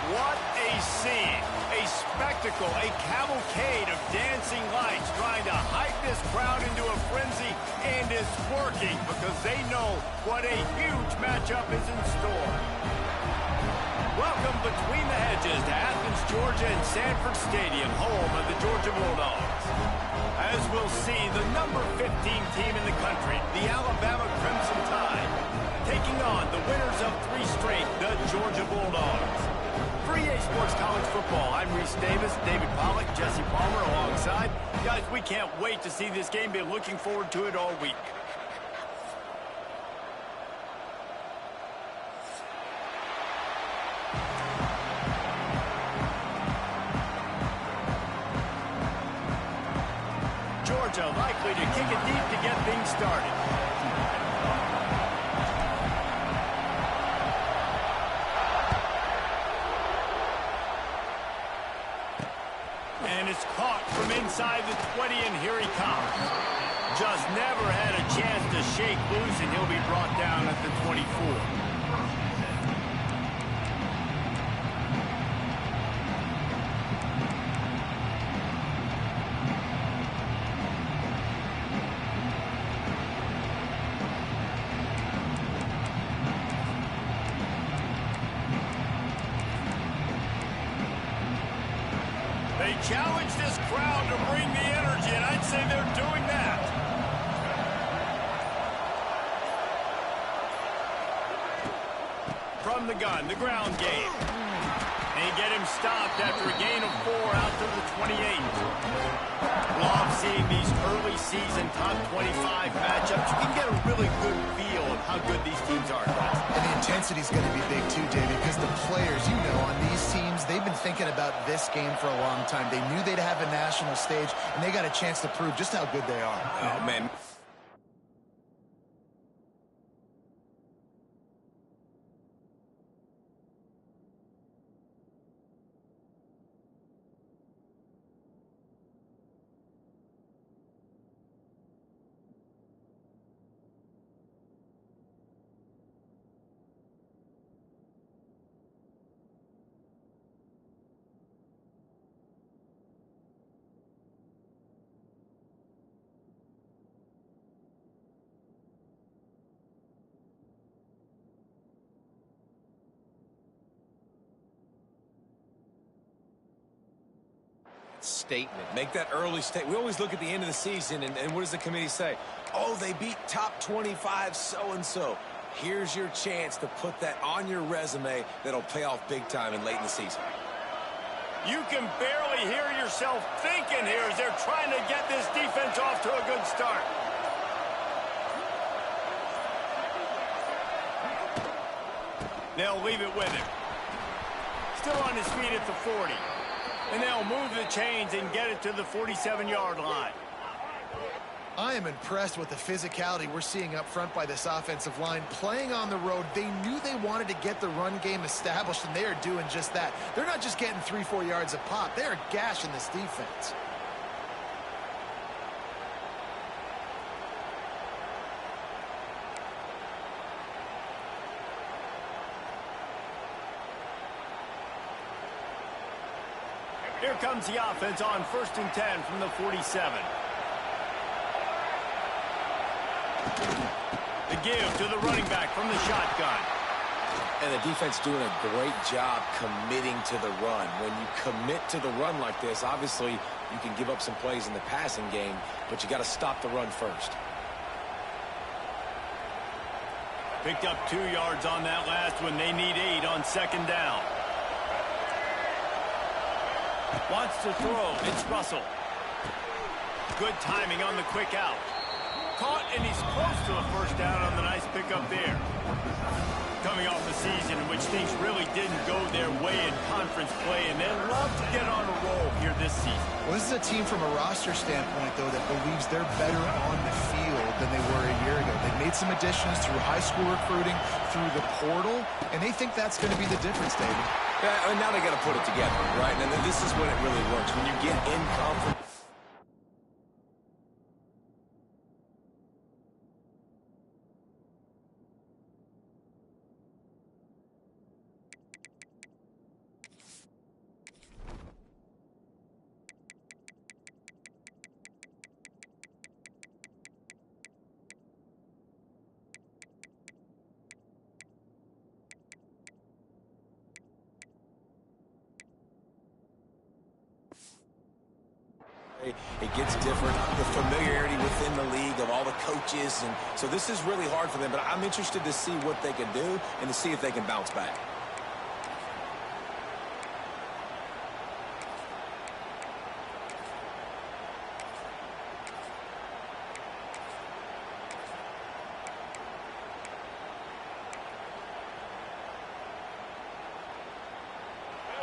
What a scene, a spectacle, a cavalcade of dancing lights trying to hype this crowd into a frenzy, and it's working because they know what a huge matchup is in store. Welcome between the hedges to Athens, Georgia and Sanford Stadium, home of the Georgia Bulldogs. As we'll see, the number 15 team in the country, the Alabama Crimson Tide, taking on the winners of 3 straight, the Georgia Bulldogs. For EA Sports College Football, I'm Reese Davis, David Pollack, Jesse Palmer alongside. Guys, we can't wait to see this game. Been looking forward to it all week. Georgia likely to kick it deep to get things started. And it's caught from inside the 20, and here he comes. Just never had a chance to shake loose, and he'll be brought down at the 24. They challenge this crowd to bring the energy, and I'd say they're doing that. From the gun, the ground game. They get him stopped after a gain of 4 out to the 28. Love seeing these early season top 25 matchups. You can get a really good feel of how good these teams are. And the intensity is going to be big too, David, because the players, you know, on these teams, they've been thinking about this game for a long time. They knew they'd have a national stage, and they got a chance to prove just how good they are. Oh, man. statement. Make that early statement. We always look at the end of the season, and what does the committee say? Oh, they beat top 25 so-and-so. Here's your chance to put that on your resume that'll pay off big time and late in the season. You can barely hear yourself thinking here as they're trying to get this defense off to a good start. They'll leave it with him. Still on his feet at the 40. And they'll move the chains and get it to the 47-yard line. I am impressed with the physicality we're seeing up front by this offensive line. Playing on the road, they knew they wanted to get the run game established, and they are doing just that. They're not just getting 3-4 yards a pop. They are gashing this defense. Here comes the offense on 1st and 10 from the 47. The give to the running back from the shotgun. And the defense doing a great job committing to the run. When you commit to the run like this, obviously you can give up some plays in the passing game, but you got to stop the run first. Picked up 2 yards on that last one. They need 8 on 2nd down. Wants to throw. It's Russell. Good timing on the quick out. Caught, and he's close to a 1st down on the nice pickup there. Coming off a season in which things really didn't go their way in conference play, and they'd love to get on a roll here this season. Well, this is a team from a roster standpoint, though, that believes they're better on the field than they were a year ago. They've made some additions through high school recruiting, through the portal, and they think that's going to be the difference, David. Yeah, and now they got to put it together, right? And this is when it really works. When you get in conference. It gets different, the familiarity within the league of all the coaches, and so this is really hard for them, but I'm interested to see what they can do and to see if they can bounce back.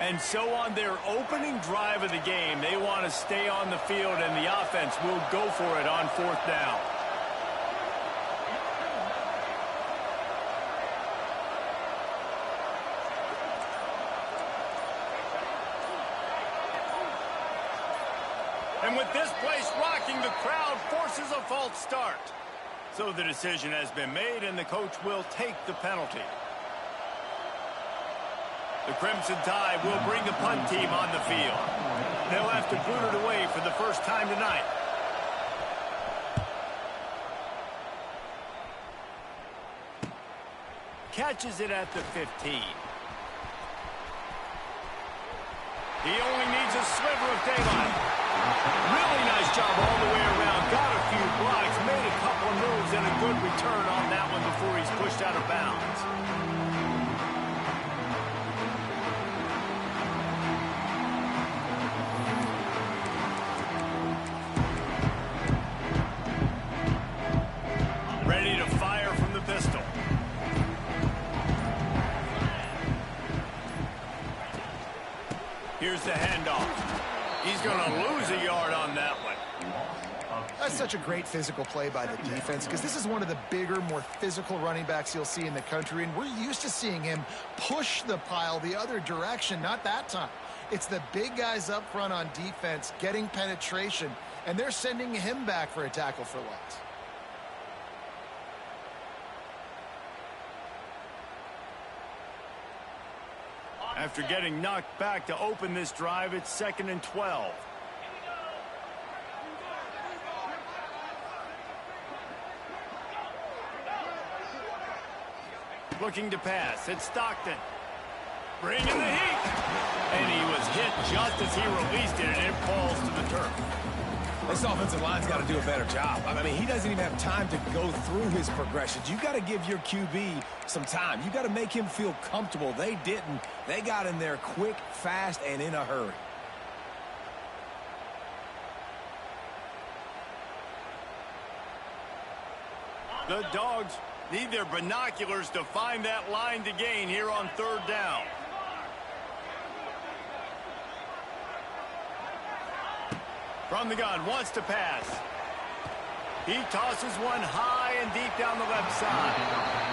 And so on their opening drive of the game, they want to stay on the field, and the offense will go for it on 4th down. And with this place rocking, the crowd forces a false start. So the decision has been made, and the coach will take the penalty. The Crimson Tide will bring the punt team on the field. They'll have to boot it away for the first time tonight. Catches it at the 15. He only needs a sliver of daylight. Really nice job all the way around. Got a few blocks, made a couple of moves, and a good return on that one before he's pushed out of bounds. Here's the handoff. He's going to lose a yard on that one. That's such a great physical play by the defense, because this is one of the bigger, more physical running backs you'll see in the country, and we're used to seeing him push the pile the other direction. Not that time. It's the big guys up front on defense getting penetration, and they're sending him back for a tackle for loss. After getting knocked back to open this drive, it's 2nd and 12. Looking to pass. It's Stockton. Bringing the heat. And he was hit just as he released it, and it falls to the turf. This offensive line's got to do a better job. I mean, he doesn't even have time to go through his progressions. You got to give your QB some time. You got to make him feel comfortable. They didn't. They got in there quick, fast, and in a hurry. The Dogs need their binoculars to find that line to gain here on 3rd down. From the gun, wants to pass. He tosses one high and deep down the left side.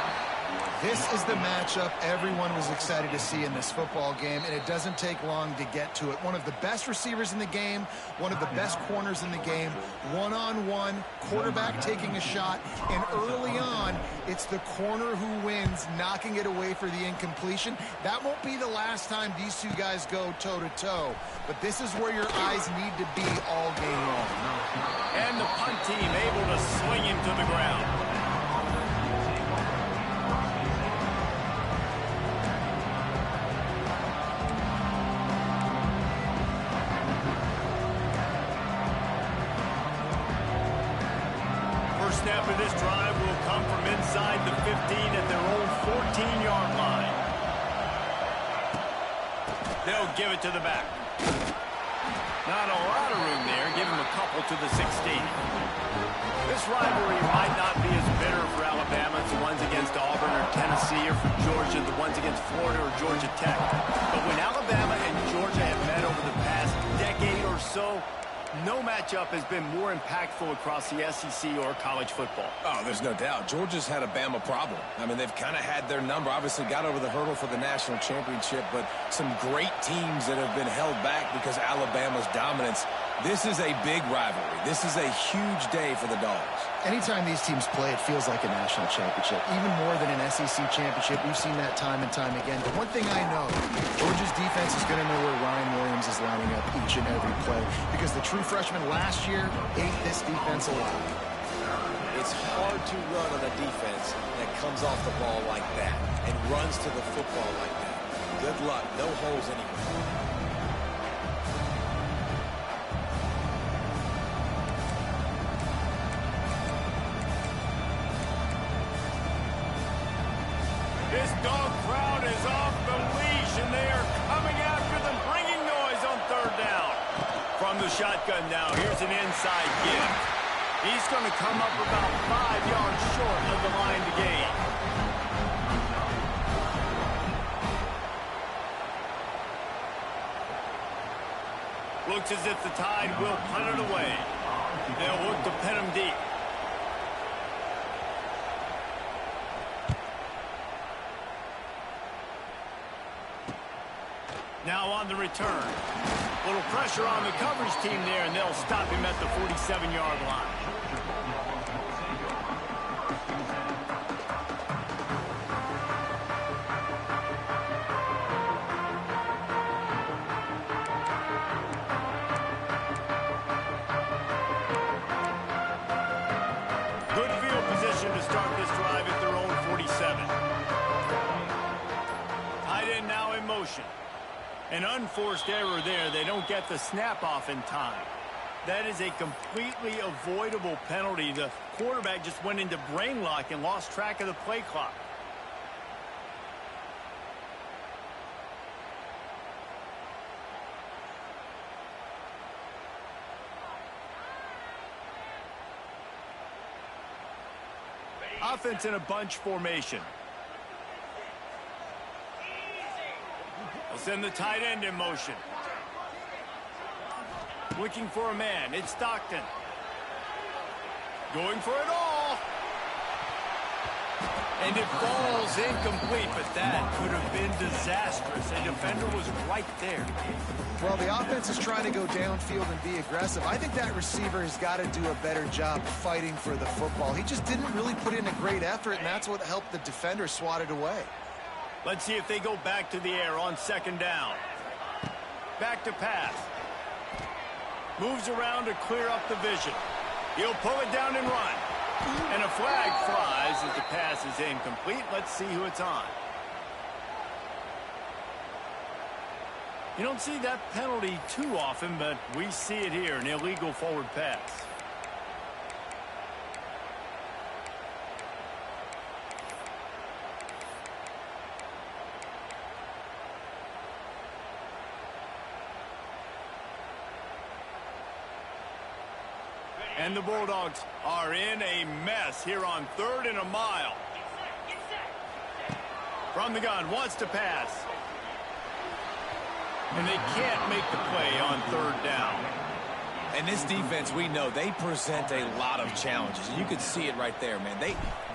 This is the matchup everyone was excited to see in this football game, and it doesn't take long to get to it. One of the best receivers in the game, one of the best corners in the game, one-on-one, quarterback taking a shot, and early on, it's the corner who wins, knocking it away for the incompletion. That won't be the last time these two guys go toe-to-toe, but this is where your eyes need to be all game long. And the punt team able to swing him to the ground. Snap of this drive will come from inside the 15 at their own 14-yard line. They'll give it to the back. Not a lot of room there. Give him a couple to the 16. This rivalry might not be as bitter for Alabama as the ones against Auburn or Tennessee, or for Georgia, the ones against Florida or Georgia Tech. But when Alabama and Georgia have met over the past decade or so, no matchup has been more impactful across the SEC or college football. Oh, there's no doubt. Georgia's had a Bama problem. I mean, they've kind of had their number. Obviously got over the hurdle for the national championship, but some great teams that have been held back because Alabama's dominance. This is a big rivalry. This is a huge day for the Dogs. Anytime these teams play, it feels like a national championship, even more than an SEC championship. We've seen that time and time again. But one thing I know, Georgia's defense is going to know where Ryan Williams is lining up each and every play, because the true freshman last year ate this defense alive. It's hard to run on a defense that comes off the ball like that and runs to the football like that. Good luck. No holes anywhere. This dog crowd is off the leash, and they are coming after them, bringing noise on 3rd down. From the shotgun now, here's an inside give. He's going to come up about 5 yards short of the line to gain. Looks as if the Tide will punt it away. They'll look to pin him deep. Now on the return. A little pressure on the coverage team there, and they'll stop him at the 47-yard line. Good field position to start this drive at their own 47. Tight end now in motion. An unforced error there. They don't get the snap off in time. That is a completely avoidable penalty. The quarterback just went into brain lock and lost track of the play clock. Offense in a bunch formation. They'll send the tight end in motion. Looking for a man. It's Stockton. Going for it all. And it falls incomplete, but that could have been disastrous. A defender was right there. Well, the offense is trying to go downfield and be aggressive. I think that receiver has got to do a better job fighting for the football. He just didn't really put in a great effort, and that's what helped the defender swat it away. Let's see if they go back to the air on 2nd down. Back to pass. Moves around to clear up the vision. He'll pull it down and run. And a flag flies as the pass is incomplete. Let's see who it's on. You don't see that penalty too often, but we see it here, an illegal forward pass. And the Bulldogs are in a mess here on 3rd and a mile. From the gun, wants to pass. And they can't make the play on 3rd down. And this defense, we know, they present a lot of challenges. You can see it right there, man.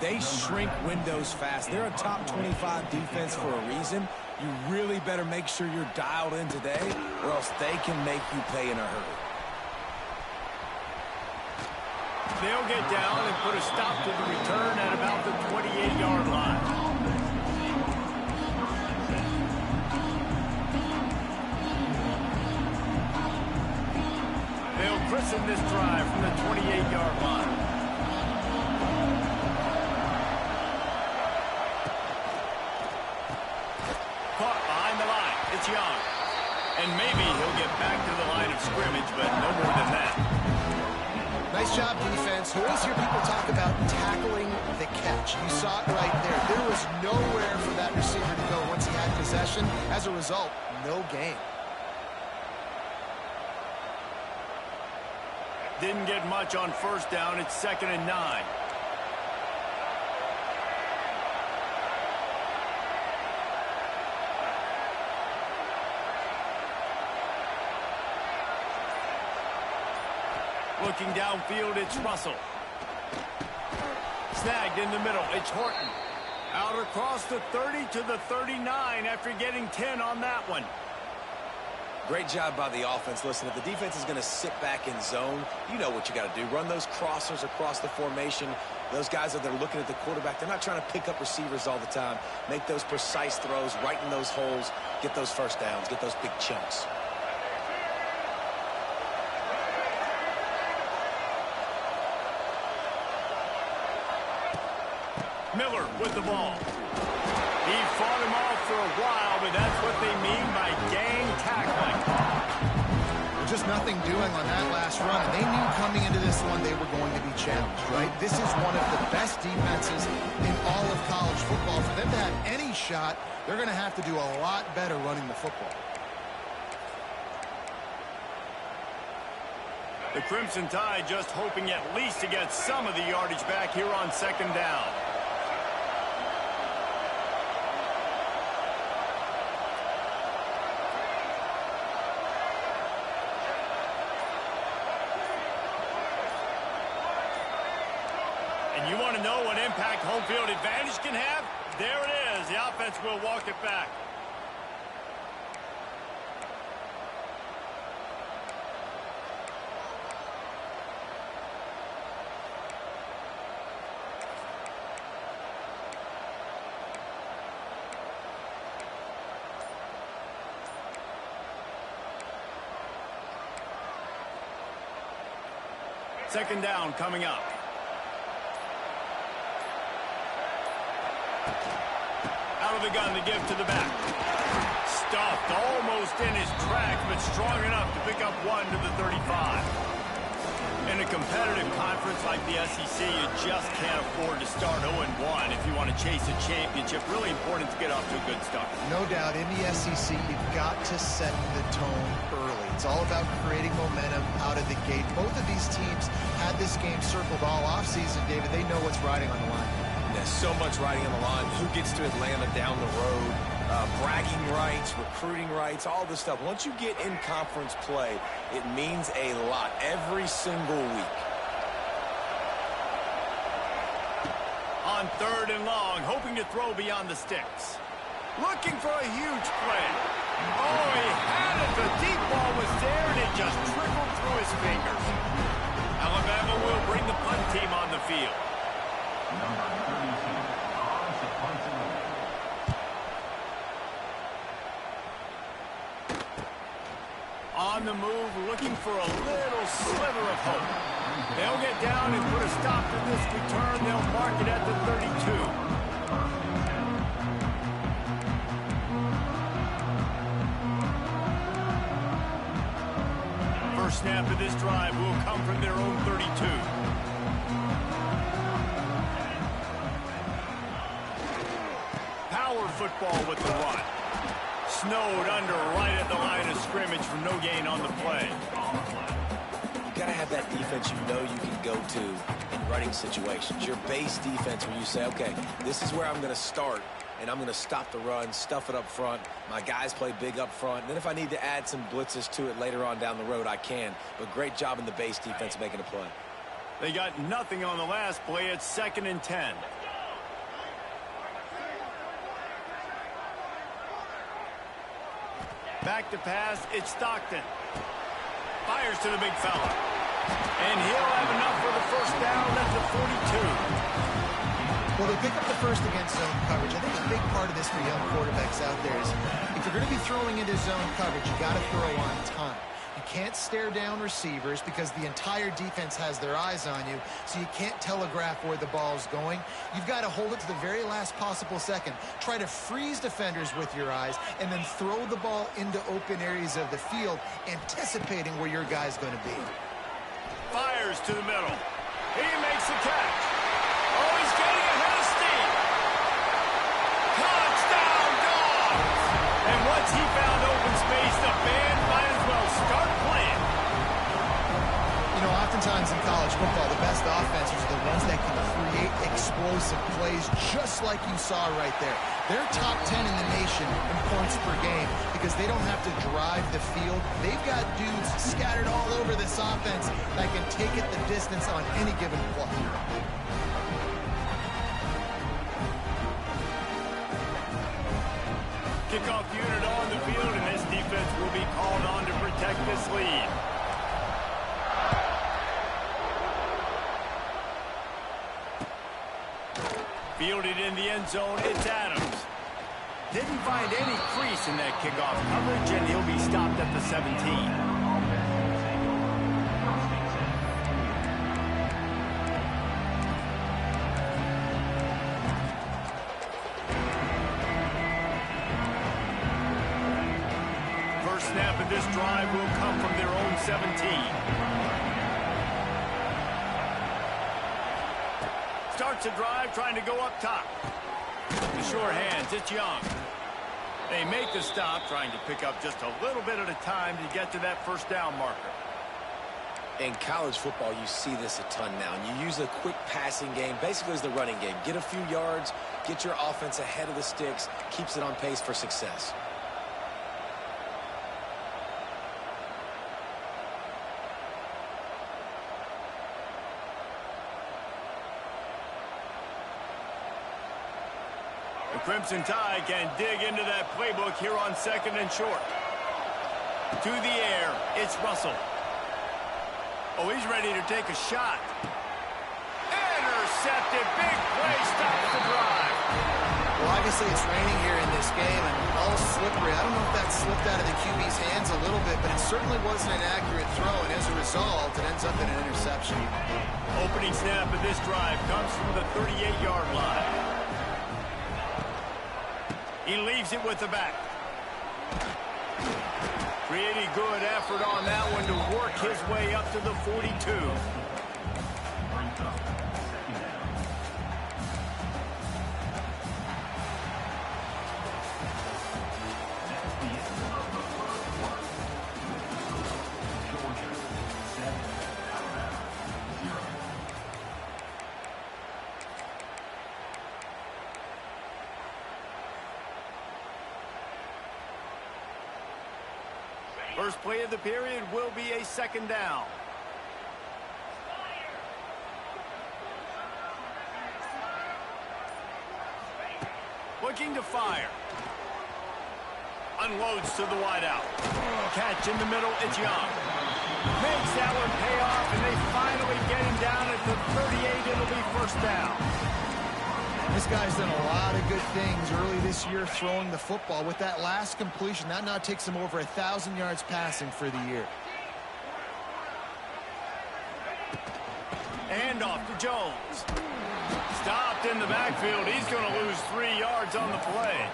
They shrink windows fast. They're a top 25 defense for a reason. You really better make sure you're dialed in today, or else they can make you pay in a hurry. They'll get down and put a stop to the return at about the 28-yard line. They'll christen this drive from the 28-yard line. Caught behind the line. It's Young. And maybe he'll get back to the line of scrimmage, but no more than that. Nice job, defense. You always hear people talk about tackling the catch. You saw it right there. There was nowhere for that receiver to go once he had possession. As a result, no gain. Didn't get much on 1st down. It's 2nd and 9. Looking downfield, it's Russell. Snagged in the middle, it's Horton. Out across the 30 to the 39 after getting 10 on that one. Great job by the offense. Listen, if the defense is going to sit back in zone, you know what you got to do. Run those crossers across the formation. Those guys that are looking at the quarterback, they're not trying to pick up receivers all the time. Make those precise throws, right in those holes, get those 1st downs, get those big chunks. Miller with the ball. He fought him off for a while, but that's what they mean by gang tackling. Just nothing doing on that last run, and they knew coming into this one they were going to be challenged, right? This is one of the best defenses in all of college football. For them to have any shot, they're going to have to do a lot better running the football. The Crimson Tide just hoping at least to get some of the yardage back here on 2nd down. And you want to know what impact home field advantage can have? There it is. The offense will walk it back. Second down coming up. Out of the gun to give to the back. Stuffed almost in his tracks, but strong enough to pick up 1 to the 35. In a competitive conference like the SEC, you just can't afford to start 0-1 if you want to chase a championship. Really important to get off to a good start. No doubt, in the SEC, you've got to set the tone early. It's all about creating momentum out of the gate. Both of these teams had this game circled all offseason, David. They know what's riding on the line. There's so much riding on the line. Who gets to Atlanta down the road? Bragging rights, recruiting rights, all this stuff. Once you get in conference play, it means a lot every single week. On 3rd and long, hoping to throw beyond the sticks. Looking for a huge play. Oh, he had it. The deep ball was there, and it just trickled through his fingers. Alabama will bring the punt team on the field. On the move, looking for a little sliver of hope. They'll get down and put a stop to this return. They'll mark it at the 32. First snap of this drive will come from their own 32. Power football with the run. Snowed under right at the line of scrimmage for no gain on the play. You got to have that defense you know you can go to in running situations. Your base defense where you say, okay, this is where I'm going to start, and I'm going to stop the run, stuff it up front. My guys play big up front. And then if I need to add some blitzes to it later on down the road, I can. But great job in the base defense making a play. They got nothing on the last play. It's 2nd and 10. Back to pass. It's Stockton. Fires to the big fella. And he'll have enough for the first down at the 42. Well, they pick up the first against zone coverage. I think a big part of this for young quarterbacks out there is if you're going to be throwing into zone coverage, you got to throw on time. You can't stare down receivers because the entire defense has their eyes on you, so you can't telegraph where the ball's going. You've got to hold it to the very last possible second. Try to freeze defenders with your eyes, and then throw the ball into open areas of the field, anticipating where your guy's going to be. Fires to the middle. He makes the catch. Oh, he's getting ahead of steam. Touchdown, Dogs! And once he found open space, the band might as well start playing. You know, oftentimes in college football, the best offenses are the ones that can create explosive plays just like you saw right there. They're top 10 in the nation in points per game because they don't have to drive the field. They've got dudes scattered all over this offense that can take it the distance on any given play. Kickoff unit on the field, and this defense will be called on to protect this lead. Fielded in the end zone, it's Adams. Didn't find any crease in that kickoff coverage, and he'll be stopped at the 17. Snap of this drive will come from their own 17. Starts a drive trying to go up top. The sure hands, it's Young. They make the stop, trying to pick up just a little bit at a time to get to that first down marker. In college football, you see this a ton now. And you use a quick passing game, basically as the running game. Get a few yards, get your offense ahead of the sticks, keeps it on pace for success. The Crimson Tide can dig into that playbook here on 2nd and short. To the air, it's Russell. Oh, he's ready to take a shot. Intercepted, big play, stops the drive. Well, obviously it's raining here in this game and all slippery. I don't know if that slipped out of the QB's hands a little bit, but it certainly wasn't an accurate throw, and as a result, it ends up in an interception. Opening snap of this drive comes from the 38-yard line. He leaves it with the back. Pretty good effort on that one to work his way up to the 42. First play of the period will be a 2nd down. Looking to fire. Unloads to the wideout. Catch in the middle, it's Young. Makes that one pay off, and they finally get him down at the 38. It'll be first down. This guy's done a lot of good things early this year throwing the football. With that last completion, that now takes him over 1,000 yards passing for the year. Hand off to Jones. Stopped in the backfield. He's going to lose 3 yards on the play.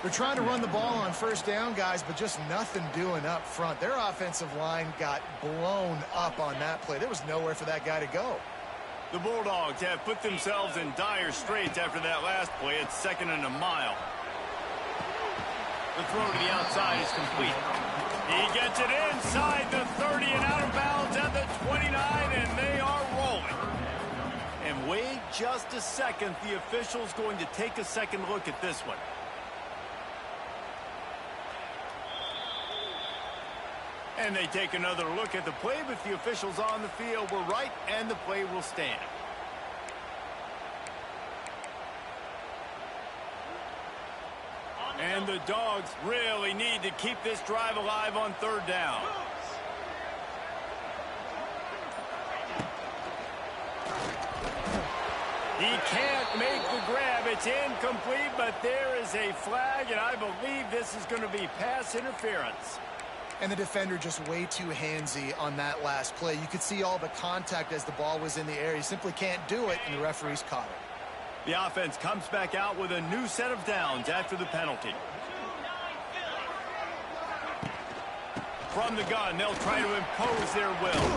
They're trying to run the ball on first down, guys, but just nothing doing up front. Their offensive line got blown up on that play. There was nowhere for that guy to go. The Bulldogs have put themselves in dire straits after that last play. It's 2nd and a mile. The throw to the outside is complete. He gets it inside the 30 and out of bounds at the 29, and they are rolling. And wait just a second. The official's going to take a second look at this one. And they take another look at the play, but the officials on the field were right, and the play will stand. And the Dogs really need to keep this drive alive on 3rd down. He can't make the grab. It's incomplete, but there is a flag, and I believe this is going to be pass interference. And the defender just way too handsy on that last play. You could see all the contact as the ball was in the air. He simply can't do it, and the referee's caught it. The offense comes back out with a new set of downs after the penalty. From the gun, they'll try to impose their will.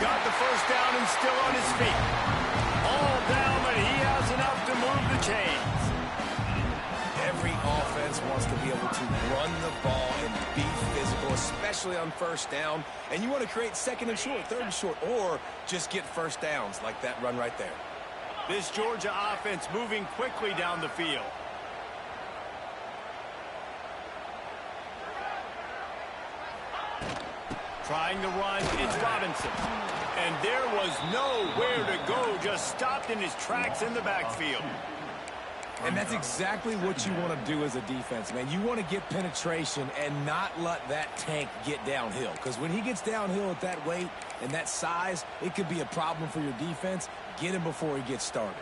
Got the first down and still on his feet. All down, but he has enough to move the chains. Every offense wants to be able to run the ball and be physical, especially on first down. And you want to create 2nd and short, 3rd and short, or just get first downs like that run right there. This Georgia offense moving quickly down the field. Trying to run, it's Robinson. And there was nowhere to go, just stopped in his tracks in the backfield. And that's exactly what you want to do as a defense, man. You want to get penetration and not let that tank get downhill. Because when he gets downhill at that weight and that size, it could be a problem for your defense. Get him before he gets started.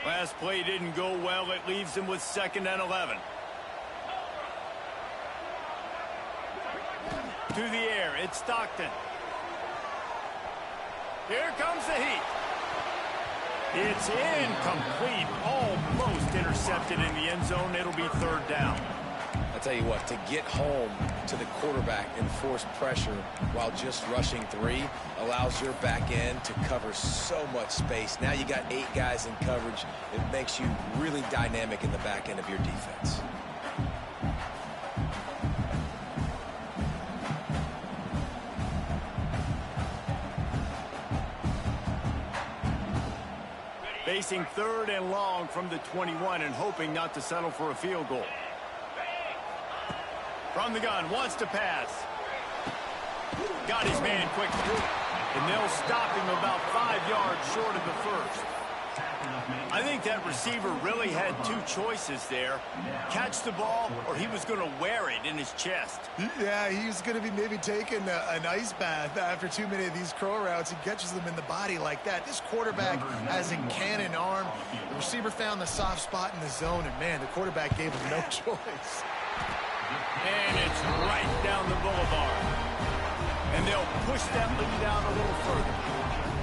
Last play didn't go well. It leaves him with 2nd and 11. To the air, it's Stockton. Here comes the heat. It's incomplete. Almost intercepted in the end zone. It'll be 3rd down. I'll tell you what, to get home to the quarterback and force pressure while just rushing 3 allows your back end to cover so much space. Now you got 8 guys in coverage. It makes you really dynamic in the back end of your defense. Facing 3rd and long from the 21 and hoping not to settle for a field goal. From the gun, wants to pass. Got his man quickly. And they'll stop him about 5 yards short of the first. I think that receiver really had 2 choices there. Catch the ball, or he was going to wear it in his chest. Yeah, he was going to be maybe taking an ice bath after too many of these crow routes. He catches them in the body like that. This quarterback has a cannon arm. The receiver found the soft spot in the zone, and, man, the quarterback gave him no choice. And it's right down the boulevard. And they'll push that lead down a little further.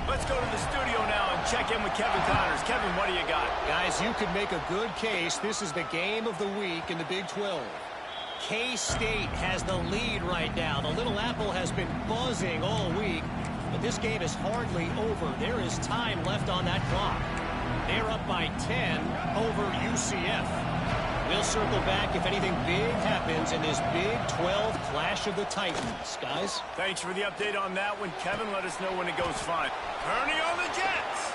Let's go to the studio now and check in with Kevin Connors. Kevin, what do you got? Guys, you could make a good case. This is the game of the week in the Big 12. K-State has the lead right now. The Little Apple has been buzzing all week, but this game is hardly over. There is time left on that clock. They're up by 10 over UCF. We'll circle back if anything big happens in this Big 12 Clash of the Titans. Guys? Thanks for the update on that one, Kevin. Let us know when it goes fine. Turning on the Jets.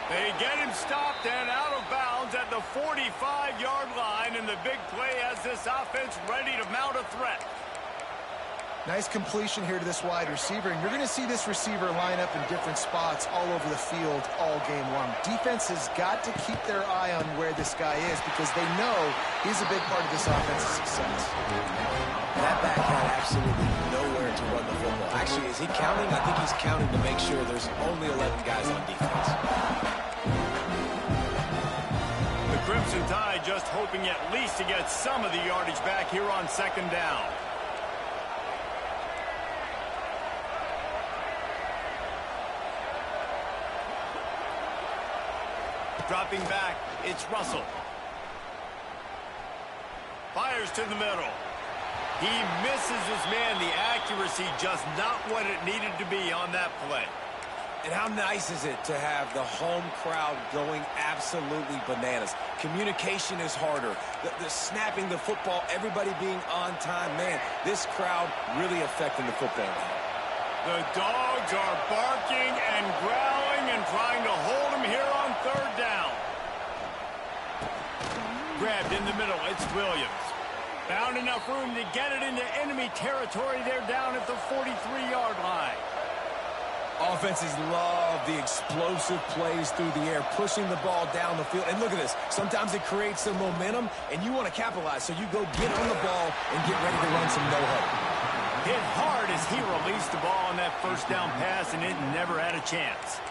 They get him stopped and out of bounds at the 45-yard line, and the big play has this offense ready to mount a threat. Nice completion here to this wide receiver, and you're going to see this receiver line up in different spots all over the field all game long. Defense has got to keep their eye on where this guy is because they know he's a big part of this offense's success. That back had absolutely nowhere to run the football. Actually, is he counting? I think he's counting to make sure there's only 11 guys on defense. The Crimson Tide just hoping at least to get some of the yardage back here on 2nd down. Dropping back, it's Russell. Fires to the middle. He misses his man. The accuracy just not what it needed to be on that play. And how nice is it to have the home crowd going absolutely bananas? Communication is harder. The snapping the football, everybody being on time. Man, this crowd really affecting the football game. The dogs are barking and growling and trying to hold him here on third down. Grabbed in the middle. It's Williams. Found enough room to get it into enemy territory. They're down at the 43-yard line. Offenses love the explosive plays through the air, pushing the ball down the field. And look at this. Sometimes it creates some momentum, and you want to capitalize. So you go get on the ball and get ready to run some no-huddle. Hit hard as he released the ball on that first down pass, and it never had a chance.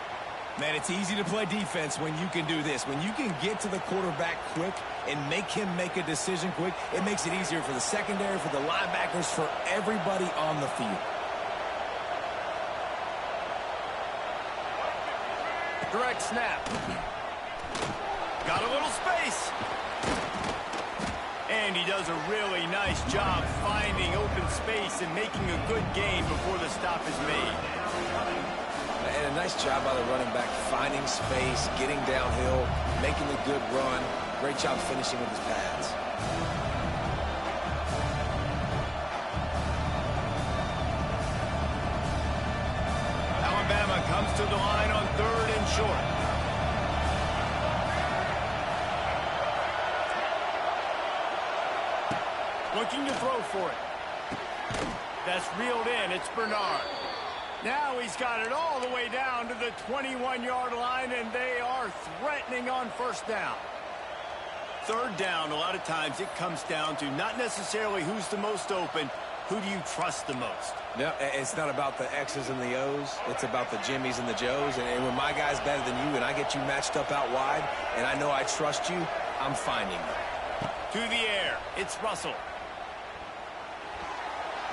Man, it's easy to play defense when you can do this. When you can get to the quarterback quick and make him make a decision quick, it makes it easier for the secondary, for the linebackers, for everybody on the field. Direct snap. Got a little space. And he does a really nice job finding open space and making a good gain before the stop is made. And a nice job by the running back, finding space, getting downhill, making a good run. Great job finishing with his pads. Alabama comes to the line on third and short. Looking to throw for it. That's reeled in. It's Bernard. Now he's got it all the way down to the 21-yard line, and they are threatening on first down. Third down, a lot of times it comes down to not necessarily who's the most open, who do you trust the most? No, it's not about the X's and the O's. It's about the Jimmies and the Joes. And when my guy's better than you and I get you matched up out wide and I know I trust you, I'm finding you. To the air, it's Russell.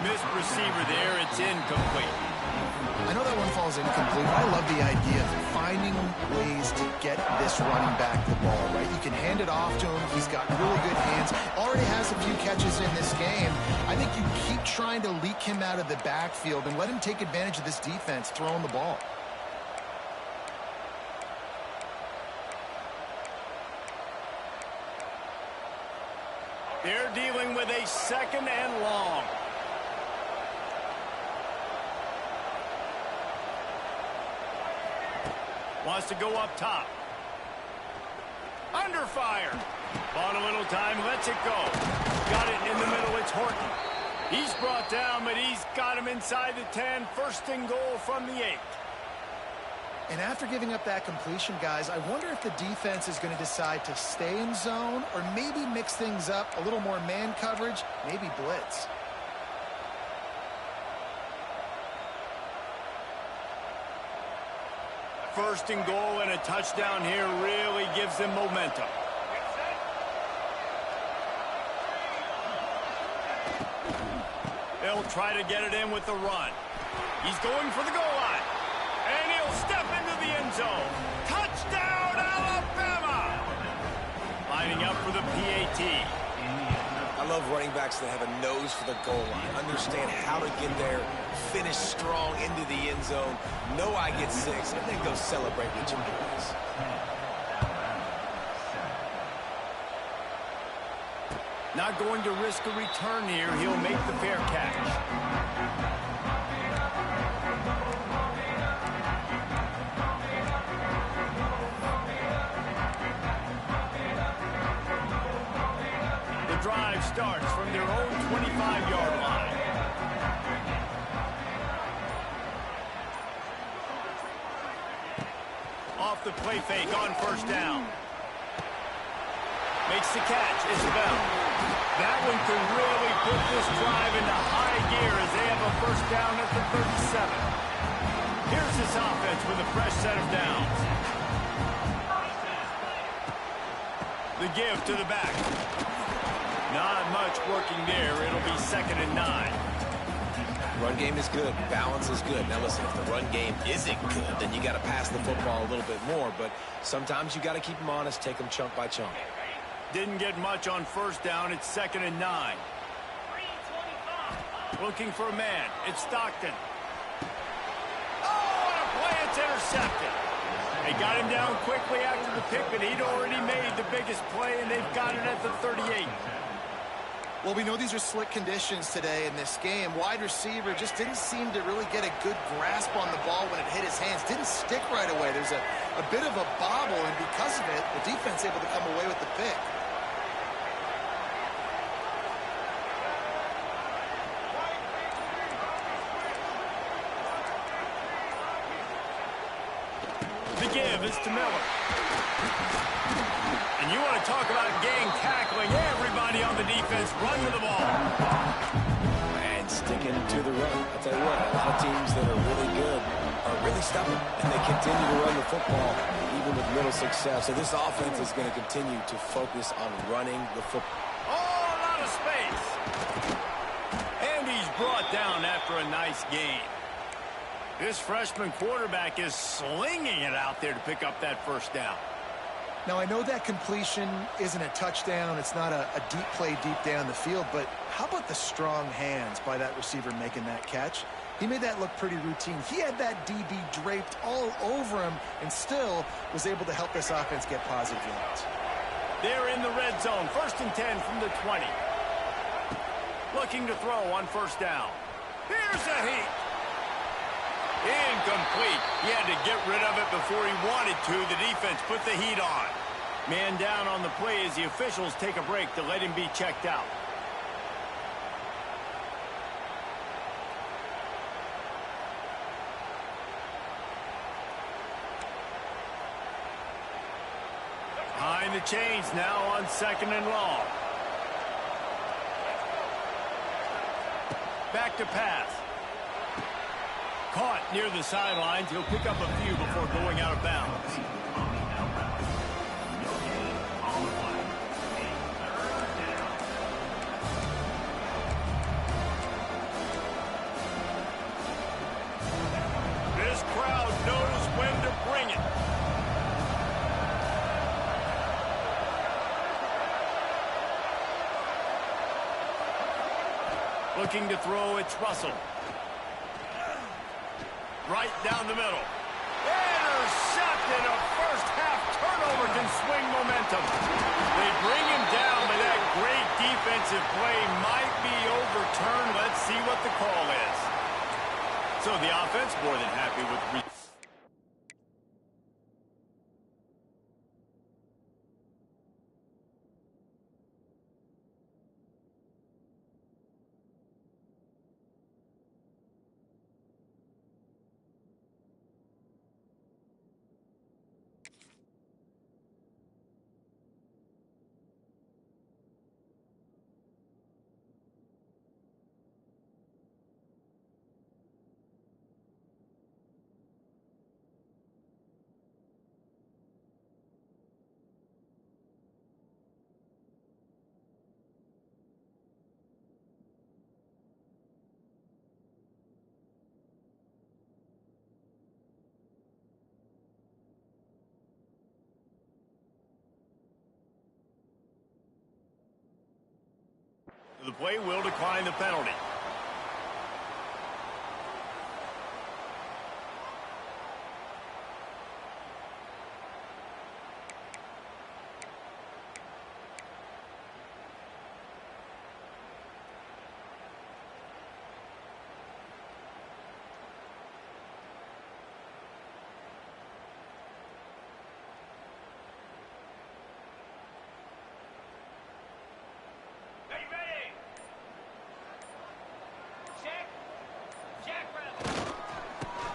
Missed receiver there, it's incomplete. I know that one falls incomplete, but I love the idea of finding ways to get this running back the ball, right? You can hand it off to him. He's got really good hands. Already has a few catches in this game. I think you keep trying to leak him out of the backfield and let him take advantage of this defense throwing the ball. They're dealing with a second and long. Wants to go up top. Under fire. Bought a little time, lets it go. Got it in the middle, it's Horton. He's brought down, but he's got him inside the 10. First and goal from the 8. And after giving up that completion, guys, I wonder if the defense is going to decide to stay in zone or maybe mix things up, a little more man coverage, maybe blitz. First and goal and a touchdown here really gives them momentum. They'll try to get it in with the run. He's going for the goal line. And he'll step into the end zone. Touchdown, Alabama! Lining up for the PAT. I love running backs that have a nose for the goal line. Understand how to get there, finish strong into the end zone, know I get 6, and then go celebrate with your boys. Not going to risk a return here. He'll make the fair catch. The drive starts from their own 25-yard line. Off the play fake on first down. Makes the catch, Isabel. That one could really put this drive into high gear as they have a first down at the 37. Here's this offense with a fresh set of downs. The give to the back. Not much working there. It'll be 2nd and 9. Run game is good. Balance is good. Now, listen, if the run game isn't good, then you got to pass the football a little bit more. But sometimes you got to keep them honest, take them chunk by chunk. Didn't get much on first down. It's 2nd and 9. Looking for a man. It's Stockton. Oh, and a play. It's intercepted. They got him down quickly after the pick, but he'd already made the biggest play, and they've got it at the 38. Well, we know these are slick conditions today in this game. Wide receiver just didn't seem to really get a good grasp on the ball when it hit his hands. Didn't stick right away. There's a bit of a bobble, and because of it, the defense able to come away with the pick. The give is to Miller. And you want to talk about gang tackling. Everybody on the defense run to the ball. And sticking to the run. I'll tell you what, a lot of teams that are really good are really stubborn, and they continue to run the football even with little success. So this offense is going to continue to focus on running the football. Oh, a lot of space. And he's brought down after a nice gain. This freshman quarterback is slinging it out there to pick up that first down. Now, I know that completion isn't a touchdown. It's not a deep play deep down the field, but how about the strong hands by that receiver making that catch? He made that look pretty routine. He had that DB draped all over him and still was able to help this offense get positive yards. They're in the red zone. 1st and 10 from the 20. Looking to throw on first down. Here's a heat. Incomplete. He had to get rid of it before he wanted to. The defense put the heat on. Man down on the play as the officials take a break to let him be checked out. Behind the chains now on 2nd and long. Back to pass. Caught near the sidelines. He'll pick up a few before going out of bounds. This crowd knows when to bring it. Looking to throw, it's Russell. Right down the middle. Intercepted. A first-half turnover can swing momentum. They bring him down, but that great defensive play might be overturned. Let's see what the call is. So the offense more than happy with... The play will decline the penalty.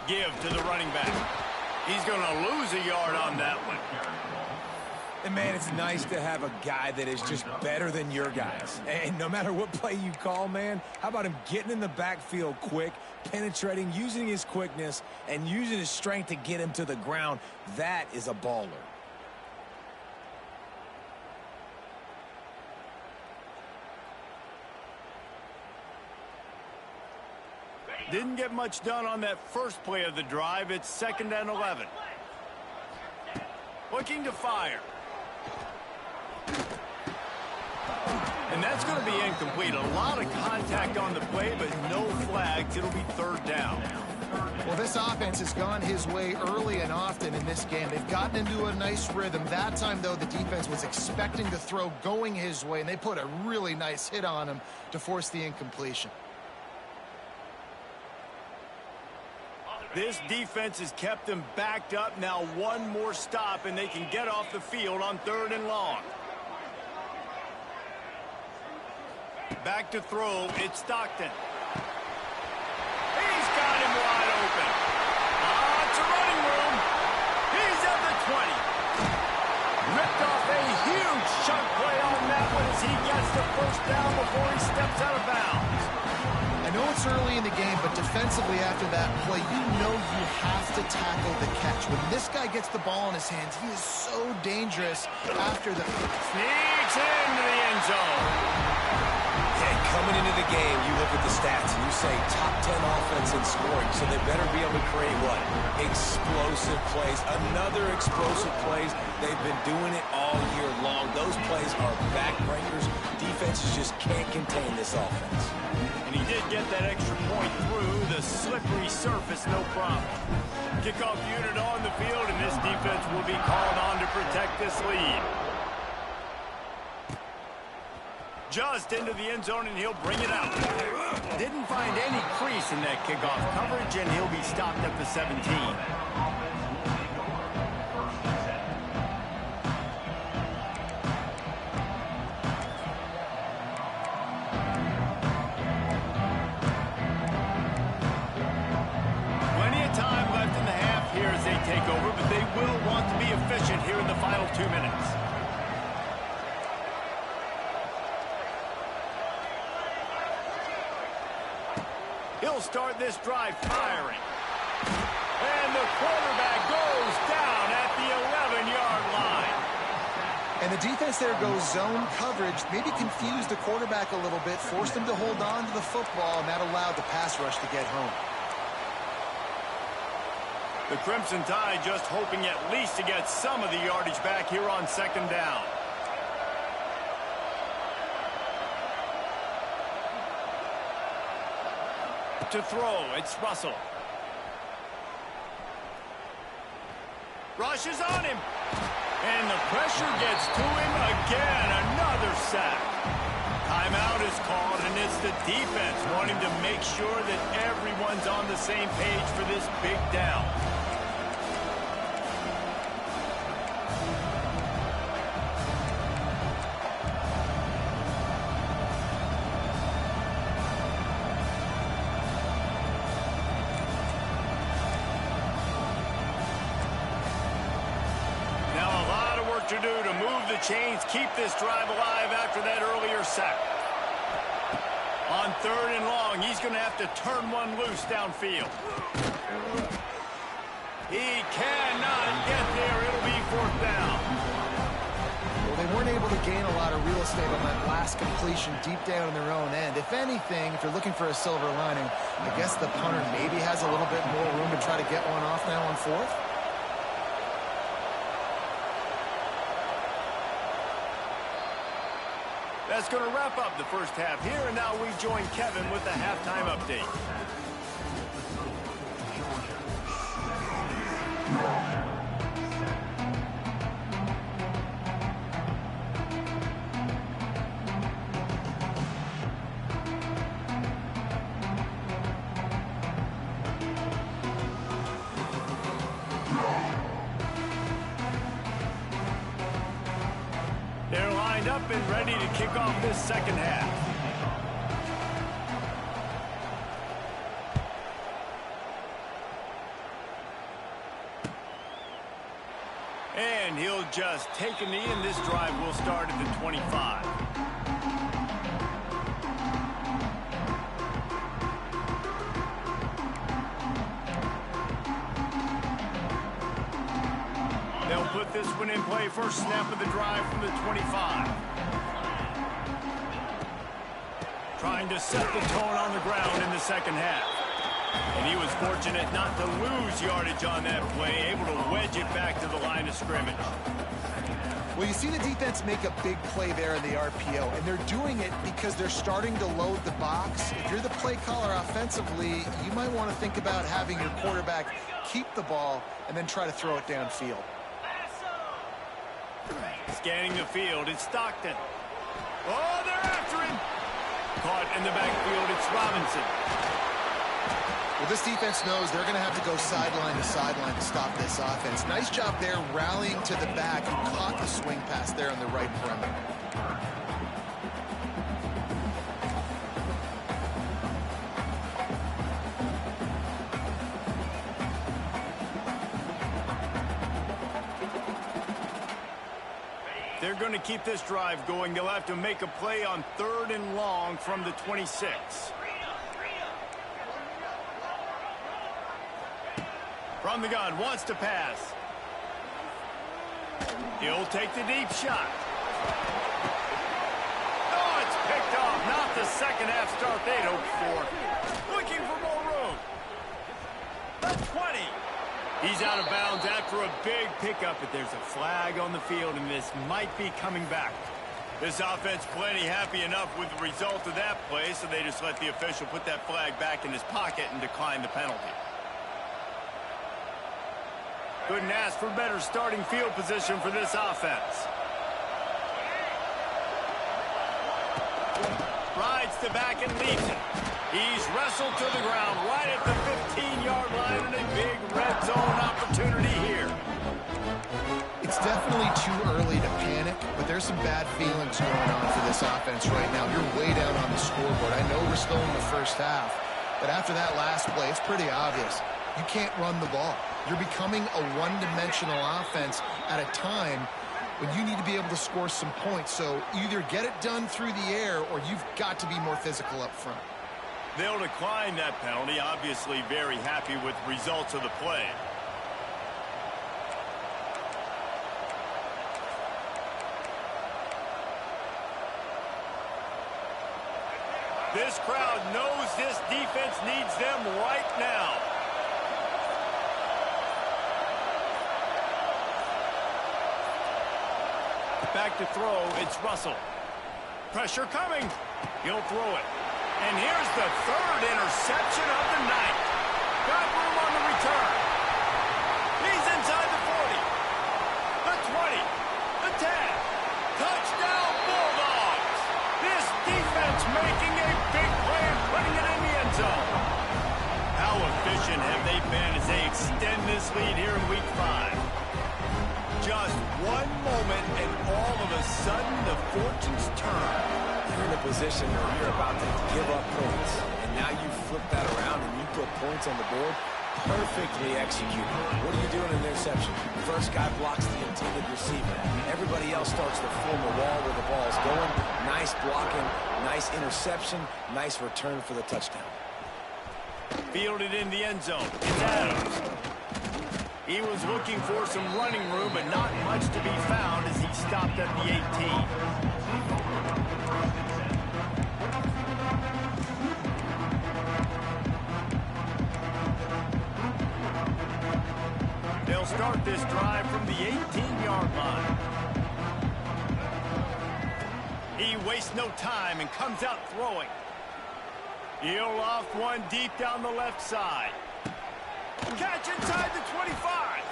Give to the running back. He's going to lose a yard on that one. And, man, it's nice to have a guy that is just better than your guys. And no matter what play you call, man, how about him getting in the backfield quick, penetrating, using his quickness, and using his strength to get him to the ground? That is a baller. Didn't get much done on that first play of the drive. It's 2nd and 11. Looking to fire. And that's going to be incomplete. A lot of contact on the play, but no flags. It'll be 3rd down. Well, this offense has gone his way early and often in this game. They've gotten into a nice rhythm. That time, though, the defense was expecting the throw going his way, and they put a really nice hit on him to force the incompletion. This defense has kept them backed up. Now one more stop, and they can get off the field on 3rd and long. Back to throw. It's Stockton. He's got him wide open. It's a running room. He's at the 20. Ripped off a huge chunk play on that one as he gets the 1st down before he steps out of bounds. I know it's early in the game, but defensively after that play, you know you have to tackle the catch. When this guy gets the ball in his hands, he is so dangerous after the... Sneaks into the end zone. Coming into the game, you look at the stats and you say top 10 offense in scoring, so they better be able to create what? Explosive plays. Another explosive plays. They've been doing it all year long. Those plays are backbreakers. Defenses just can't contain this offense. And he did get that extra point through the slippery surface, no problem. Kickoff unit on the field, and this defense will be called on to protect this lead. Just into the end zone, and he'll bring it out. Didn't find any crease in that kickoff coverage, and he'll be stopped at the 17. Plenty of time left in the half here as they take over, but they will want to be efficient here in the final 2 minutes. He'll start this drive firing. And the quarterback goes down at the 11-yard line. And the defense there goes zone coverage, maybe confused the quarterback a little bit, forced him to hold on to the football, and that allowed the pass rush to get home. The Crimson Tide just hoping at least to get some of the yardage back here on 2nd down. To throw, it's Russell. Rushes on him. And the pressure gets to him again. Another sack. Timeout is called, and it's the defense wanting to make sure that everyone's on the same page for this big down. To do to move the chains, keep this drive alive after that earlier sack. On 3rd and long, he's going to have to turn one loose downfield. He cannot get there. It'll be 4th down. Well, they weren't able to gain a lot of real estate on that last completion deep down in their own end. If anything, if you're looking for a silver lining, I guess the punter maybe has a little bit more room to try to get one off now on 4th. That's going to wrap up the first half here, and now we join Kevin with the halftime update. They're lined up and ready to kick off this second half. And he'll just take a knee, and this drive will start at the 25. They'll put this one in play. First snap of the drive from the 25. Trying to set the tone on the ground in the second half. And he was fortunate not to lose yardage on that play, able to wedge it back to the line of scrimmage. Well, you see the defense make a big play there in the RPO, and they're doing it because they're starting to load the box. If you're the play caller offensively, you might want to think about having your quarterback keep the ball and then try to throw it downfield. Scanning the field, it's Stockton. Oh, they're after him. Caught in the backfield, it's Robinson. Well, this defense knows they're going to have to go sideline to stop this offense. Nice job there rallying to the back and caught the swing pass there on the right perimeter. They're going to keep this drive going. They'll have to make a play on 3rd and long from the 26. From the gun, wants to pass. He'll take the deep shot. Oh, it's picked off. Not the second half start they'd hoped for. Looking for more room. The 20. He's out of bounds after a big pickup, but there's a flag on the field, and this might be coming back. This offense plenty happy enough with the result of that play, so they just let the official put that flag back in his pocket and decline the penalty. Couldn't ask for better starting field position for this offense. Rides to back and leaves it. He's wrestled to the ground right at the 15-yard line, and a big red zone opportunity here. It's definitely too early to panic, but there's some bad feelings going on for this offense right now. You're way down on the scoreboard. I know we're still in the first half, but after that last play, it's pretty obvious. You can't run the ball. You're becoming a one-dimensional offense at a time when you need to be able to score some points. So either get it done through the air or you've got to be more physical up front. They'll decline that penalty, obviously very happy with the results of the play. This crowd knows this defense needs them right now. Back to throw, it's Russell. Pressure coming. He'll throw it. And here's the 3rd interception of the night. Got room on the return. He's inside the 40. The 20. The 10. Touchdown Bulldogs. This defense making a big play and putting it in the end zone. How efficient have they been as they extend this lead here in Week 5? Just one moment, and all of a sudden, the fortunes turn. You're in a position where you're about to give up points, and now you flip that around and you put points on the board. Perfectly executed. What do you do in an interception? First guy blocks the intended receiver. Everybody else starts to form a wall where the ball's going. Nice blocking, nice interception, nice return for the touchdown. Fielded in the end zone. It's Adams. He was looking for some running room, but not much to be found as he stopped at the 18. They'll start this drive from the 18-yard line. He wastes no time and comes out throwing. He'll loft one deep down the left side. Catch inside the 25.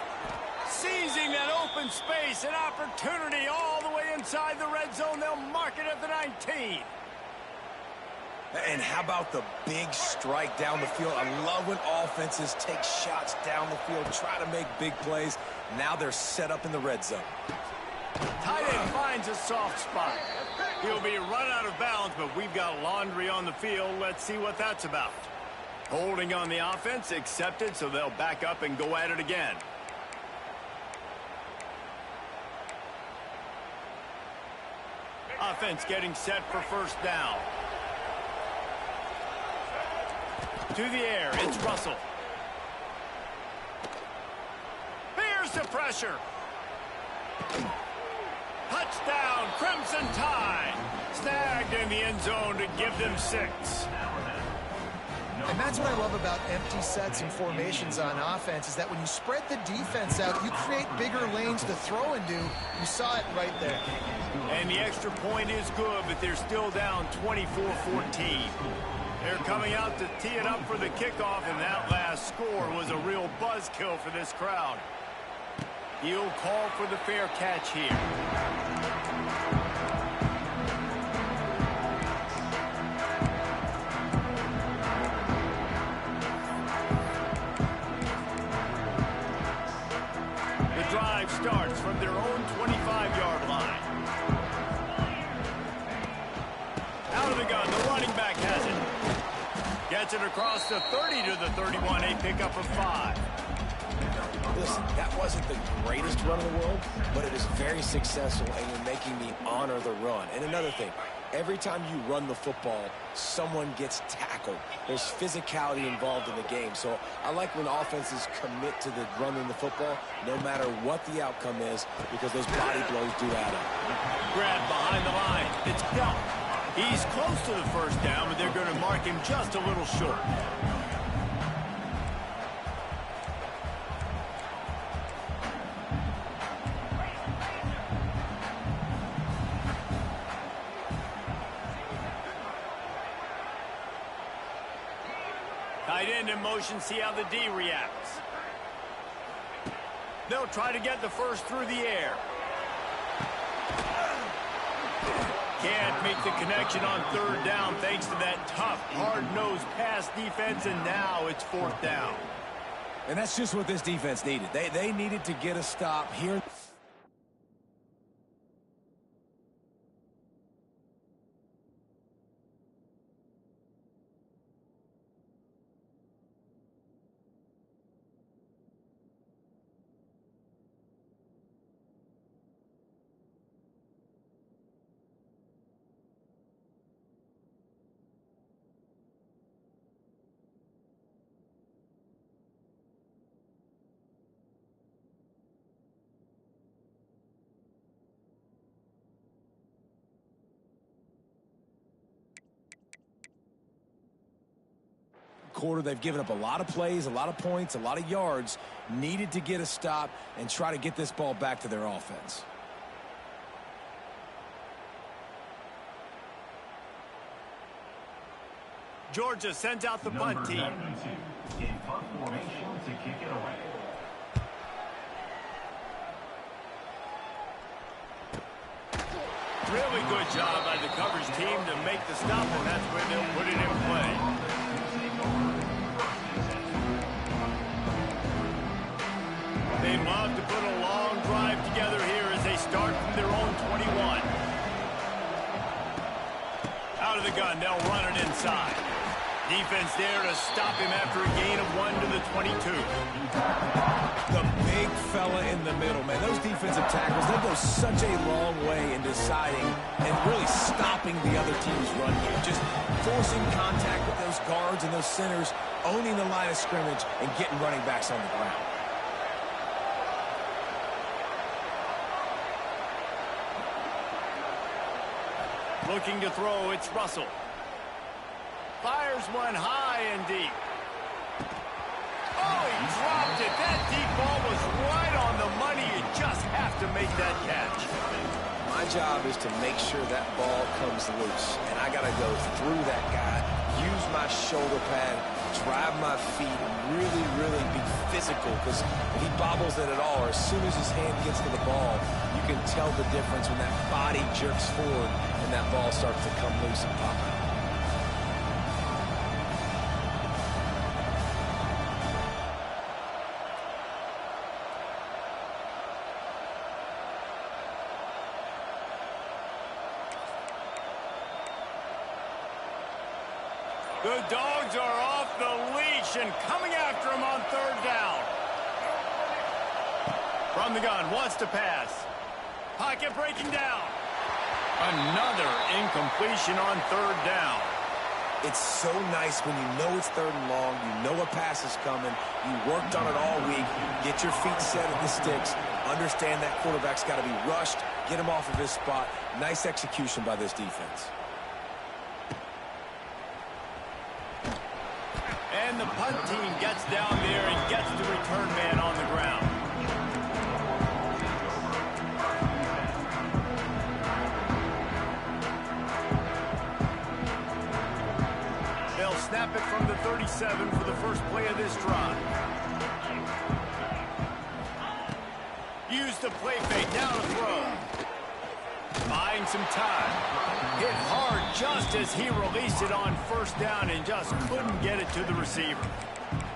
Seizing that open space, an opportunity all the way inside the red zone. They'll mark it at the 19. And how about the big strike down the field? I love when offenses take shots down the field, try to make big plays. Now they're set up in the red zone. Tight end finds a soft spot. He'll be run out of bounds, but we've got laundry on the field. Let's see what that's about. Holding on the offense, accepted, so they'll back up and go at it again. Offense getting set for first down. To the air, it's Russell. Here's the pressure. Touchdown, Crimson Tide. Snagged in the end zone to give them 6. And that's what I love about empty sets and formations on offense, is that when you spread the defense out, you create bigger lanes to throw into. You saw it right there. And the extra point is good, but they're still down 24-14. They're coming out to tee it up for the kickoff, and that last score was a real buzzkill for this crowd. He'll call for the fair catch here. The drive starts from their own 25-yard line. Out of the gun, the running back has it. Gets it across the 30 to the 31, a pickup of 5. Listen, that wasn't the greatest run in the world, but it is very successful, and you're making me honor the run. And another thing, every time you run the football, someone gets tackled. There's physicality involved in the game. So I like when offenses commit to the running the football, no matter what the outcome is, because those body blows do add up. Grab behind the line. It's Bell. He's close to the first down, but they're going to mark him just a little short. Tight end in motion, see how the D reacts. They'll try to get the first through the air. Can't make the connection on third down thanks to that tough, hard-nosed pass defense, and now it's fourth down. And that's just what this defense needed. They needed to get a stop here. Quarter, they've given up a lot of plays, a lot of points, a lot of yards. Needed to get a stop and try to get this ball back to their offense. Georgia sends out the punt team. In punt formation to kick it away. Really good job by the coverage team to make the stop, and that's where they'll put it in play. They'd love to put a long drive together here as they start from their own 21. Out of the gun, they'll run it inside. Defense there to stop him after a gain of 1 to the 22. The big fella in the middle, man. Those defensive tackles, they go such a long way in deciding and really stopping the other team's run here. Just forcing contact with those guards and those centers, owning the line of scrimmage, and getting running backs on the ground. Looking to throw, it's Russell. Fires one high and deep. Oh, he dropped it. That deep ball was right on the money. You just have to make that catch. My job is to make sure that ball comes loose, and I got to go through that guy, use my shoulder pad, drive my feet, and really be physical, because if he bobbles it at all, or as soon as his hand gets to the ball, you can tell the difference when that body jerks forward and that ball starts to come loose and pop out. The Dogs are off the leash and coming after him on third down. From the gun, wants to pass. Pocket breaking down. Another incompletion on third down. It's so nice when you know it's third and long, you know a pass is coming, you worked on it all week, get your feet set at the sticks, understand that quarterback's got to be rushed, get him off of his spot. Nice execution by this defense. And the punt team gets down there and gets the return man on the ground. They'll snap it from the 37 for the first play of this drive. Use the play fake, down to throw. Buying some time. Hit hard just as he released it on first down and just couldn't get it to the receiver.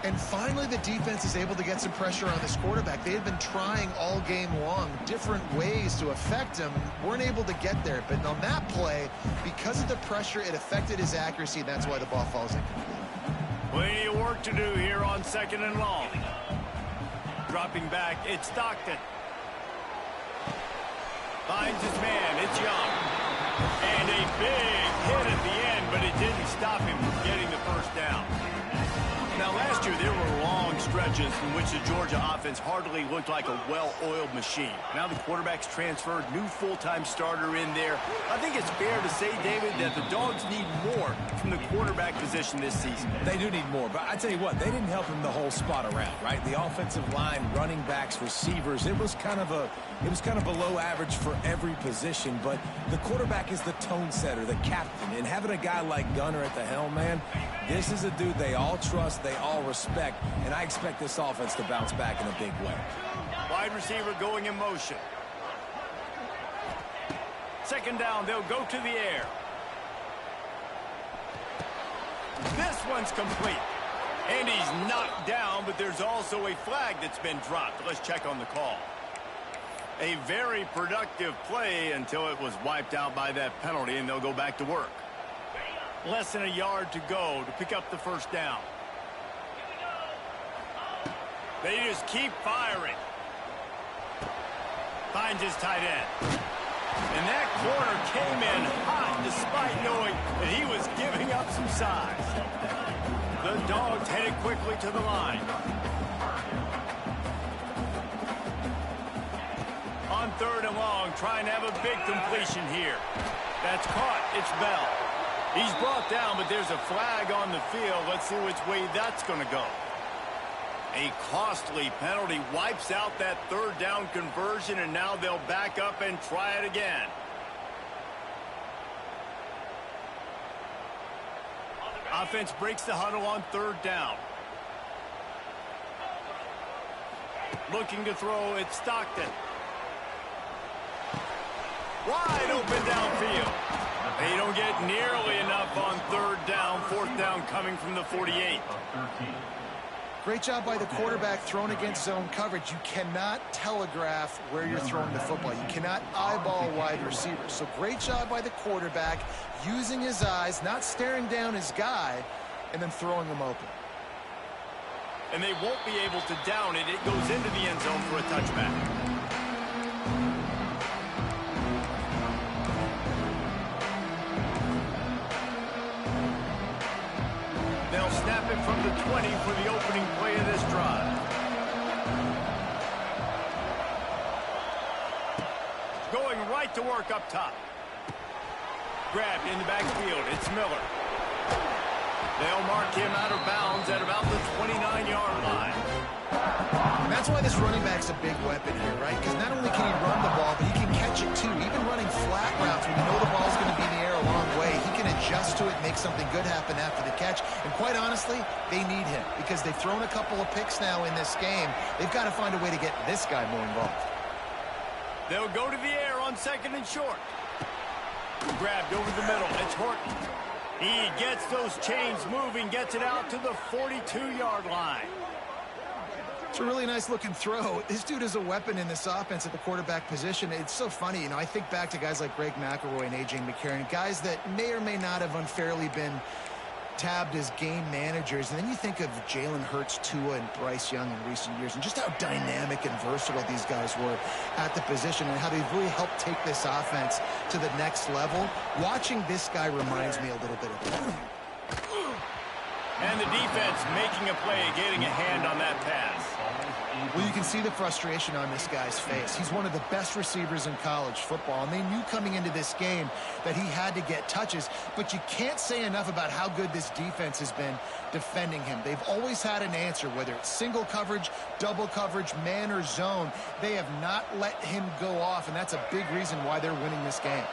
And finally, the defense is able to get some pressure on this quarterback. They had been trying all game long different ways to affect him. Weren't able to get there. But on that play, because of the pressure, it affected his accuracy, and that's why the ball falls incomplete. Plenty of work to do here on 2nd and long. Dropping back, it's Stockton. Finds his man, it's Young. And a big hit at the end, but it didn't stop him from getting the first down. Now, last year, there were long stretches in which the Georgia offense hardly looked like a well-oiled machine. Now the quarterback's transferred, new full-time starter in there. I think it's fair to say, David, that the Dogs need more from the quarterback position this season. They do need more, but I tell you what, they didn't help him the whole spot around, right? The offensive line, running backs, receivers, it was kind of below average for every position, but the quarterback is the tone setter, the captain, and having a guy like Gunner at the helm, man, this is a dude they all trust, they all respect, and I expect this offense to bounce back in a big way. Wide receiver going in motion. 2nd down, they'll go to the air. This one's complete. And he's knocked down, but there's also a flag that's been dropped. Let's check on the call. A very productive play until it was wiped out by that penalty, and they'll go back to work. Less than a yard to go to pick up the first down. They just keep firing. Finds his tight end. And that corner came in hot despite knowing that he was giving up some size. The Dogs headed quickly to the line. On 3rd and long, trying to have a big completion here. That's caught. It's Bell. He's brought down, but there's a flag on the field. Let's see which way that's going to go. A costly penalty wipes out that 3rd down conversion, and now they'll back up and try it again. Offense breaks the huddle on 3rd down. Looking to throw, it's Stockton. Wide open downfield. They don't get nearly enough on 3rd down. 4th down coming from the 48. Great job by the quarterback thrown against zone coverage. You cannot telegraph where you're throwing the football. You cannot eyeball wide receivers. So great job by the quarterback using his eyes, not staring down his guy, and then throwing him open. And they won't be able to down it. It goes into the end zone for a touchback. They'll snap it from the 20 for the opening play of this drive. Going right to work up top. Grabbed in the backfield. It's Miller. They'll mark him out of bounds at about the 29-yard line. And that's why this running back's a big weapon here, right? Because not only can he run the ball, but he can catch it too. Even running flat routes when you know the ball's going to be in the air a long way, he can adjust to it, make something good happen after the catch. And quite honestly, they need him because they've thrown a couple of picks now in this game. They've got to find a way to get this guy more involved. They'll go to the air on 2nd and short. Grabbed over the middle. It's Horton. He gets those chains moving, gets it out to the 42-yard line. It's a really nice looking throw. This dude is a weapon in this offense at the quarterback position. It's so funny, you know, I think back to guys like Greg McElroy and A.J. McCarron, guys that may or may not have unfairly been tabbed as game managers. And then you think of Jalen Hurts, Tua, and Bryce Young in recent years, and just how dynamic and versatile these guys were at the position and how they've really helped take this offense to the next level. Watching this guy reminds me a little bit of that. And the defense making a play, getting a hand on that pass. Well, you can see the frustration on this guy's face. He's one of the best receivers in college football, and they knew coming into this game that he had to get touches, but you can't say enough about how good this defense has been defending him. They've always had an answer, whether it's single coverage, double coverage, man or zone. They have not let him go off, and that's a big reason why they're winning this game.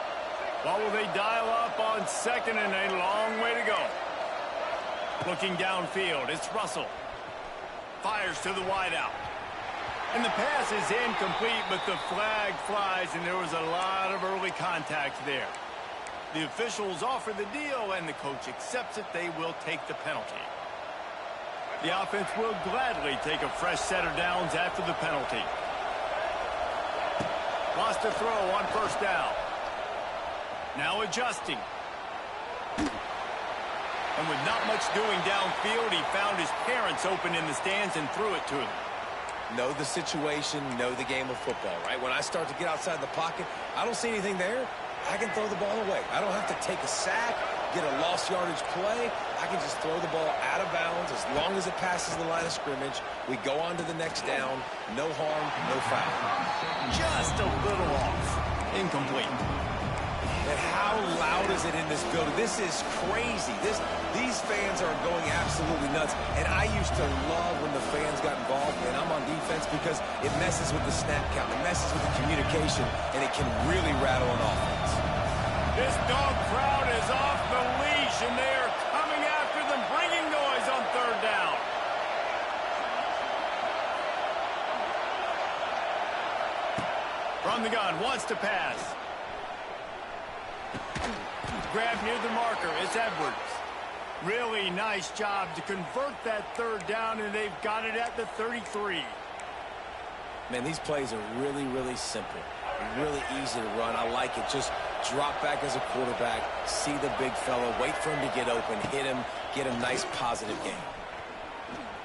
What will they dial up on second and a long way to go? Looking downfield, it's Russell. Fires to the wideout. And the pass is incomplete, but the flag flies, and there was a lot of early contact there. The officials offer the deal, and the coach accepts it. They will take the penalty. The offense will gladly take a fresh set of downs after the penalty. Lost a throw on first down. Now adjusting. And with not much doing downfield, he found his parents open in the stands and threw it to him. Know the situation, know the game of football, right? When I start to get outside the pocket, I don't see anything there. I can throw the ball away. I don't have to take a sack, get a lost yardage play. I can just throw the ball out of bounds as long as it passes the line of scrimmage. We go on to the next down. No harm, no foul. Just a little off. Incomplete. And how loud is it in this building? This is crazy. These fans are going absolutely nuts. And I used to love when the fans got involved, and I'm on defense, because it messes with the snap count. It messes with the communication, and it can really rattle an offense. This dog crowd is off the leash, and they are coming after them, bringing noise on third down. From the gun, wants to pass. Grab near the marker. It's Edwards. Really nice job to convert that third down, and they've got it at the 33. Man, these plays are really, really simple. Really easy to run. I like it. Just drop back as a quarterback, see the big fella, wait for him to get open, hit him, get a nice positive game.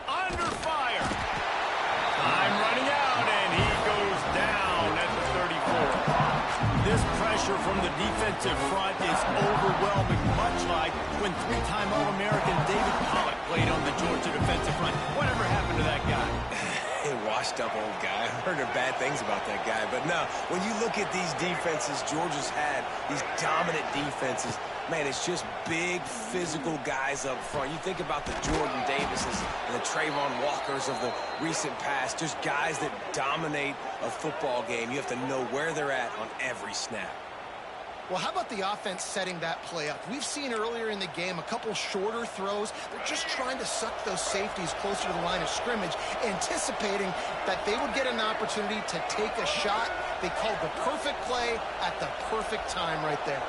Under fire. Time running out, and he goes down at the 34. This pressure from the defensive front is overwhelming, much like when three-time All-American David Pollock played on the Georgia defensive front. Whatever happened to that guy? Washed-up old guy. I've heard of bad things about that guy. But no, when you look at these defenses Georgia's had, these dominant defenses, man, it's just big, physical guys up front. You think about the Jordan Davises and the Trayvon Walkers of the recent past, just guys that dominate a football game. You have to know where they're at on every snap. Well, how about the offense setting that play up? We've seen earlier in the game a couple shorter throws. They're just trying to suck those safeties closer to the line of scrimmage, anticipating that they would get an opportunity to take a shot. They called the perfect play at the perfect time right there.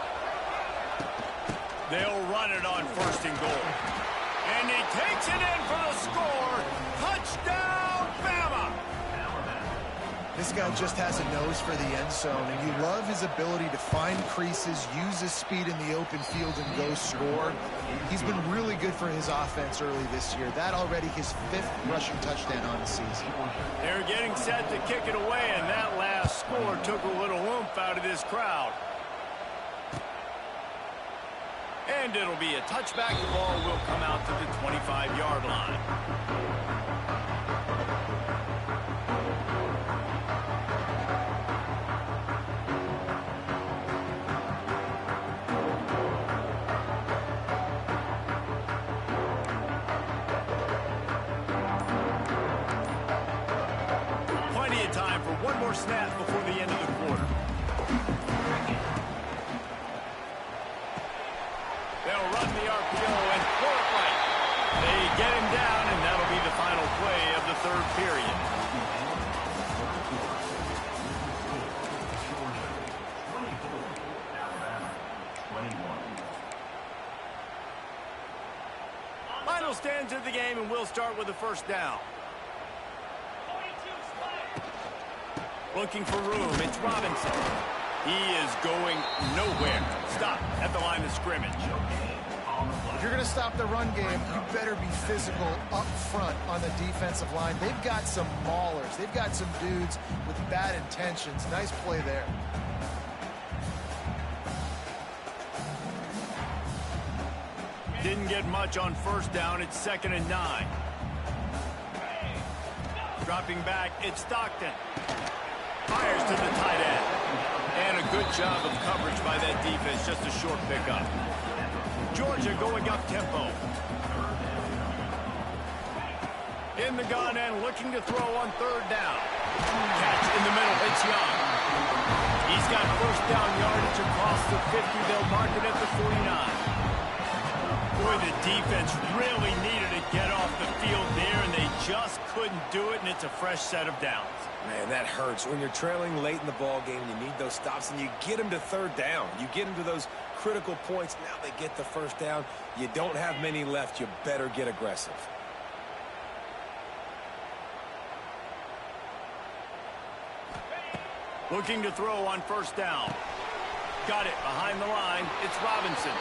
They'll run it on first and goal. And he takes it in for the score. Touchdown, Bama! This guy just has a nose for the end zone, and you love his ability to find creases, use his speed in the open field, and go score. He's been really good for his offense early this year. That already his 5th rushing touchdown on the season. They're getting set to kick it away, and that last score took a little oomph out of this crowd. And it'll be a touchback. The ball will come out to the 25-yard line. Time for one more snap before the end of the quarter. They'll run the RPO and throw it right. They get him down, and that'll be the final play of the third period. Final stands of the game, and we'll start with the first down. Looking for room, it's Robinson. He is going nowhere. Stop at the line of scrimmage. If you're going to stop the run game, you better be physical up front on the defensive line. They've got some maulers. They've got some dudes with bad intentions. Nice play there. Didn't get much on first down. It's 2nd and 9. Dropping back, it's Stockton. Fires to the tight end. And a good job of coverage by that defense. Just a short pickup. Georgia going up tempo. In the gun and looking to throw on third down. Catch in the middle. It's Young. He's got first down yardage across the 50. They'll mark it at the 49. Boy, the defense really needed to get off the field there, and they just couldn't do it, and it's a fresh set of downs. Man, that hurts. When you're trailing late in the ball game, you need those stops, and you get them to third down. You get them to those critical points. Now they get the first down. You don't have many left. You better get aggressive. Looking to throw on first down. Got it behind the line. It's Robinson.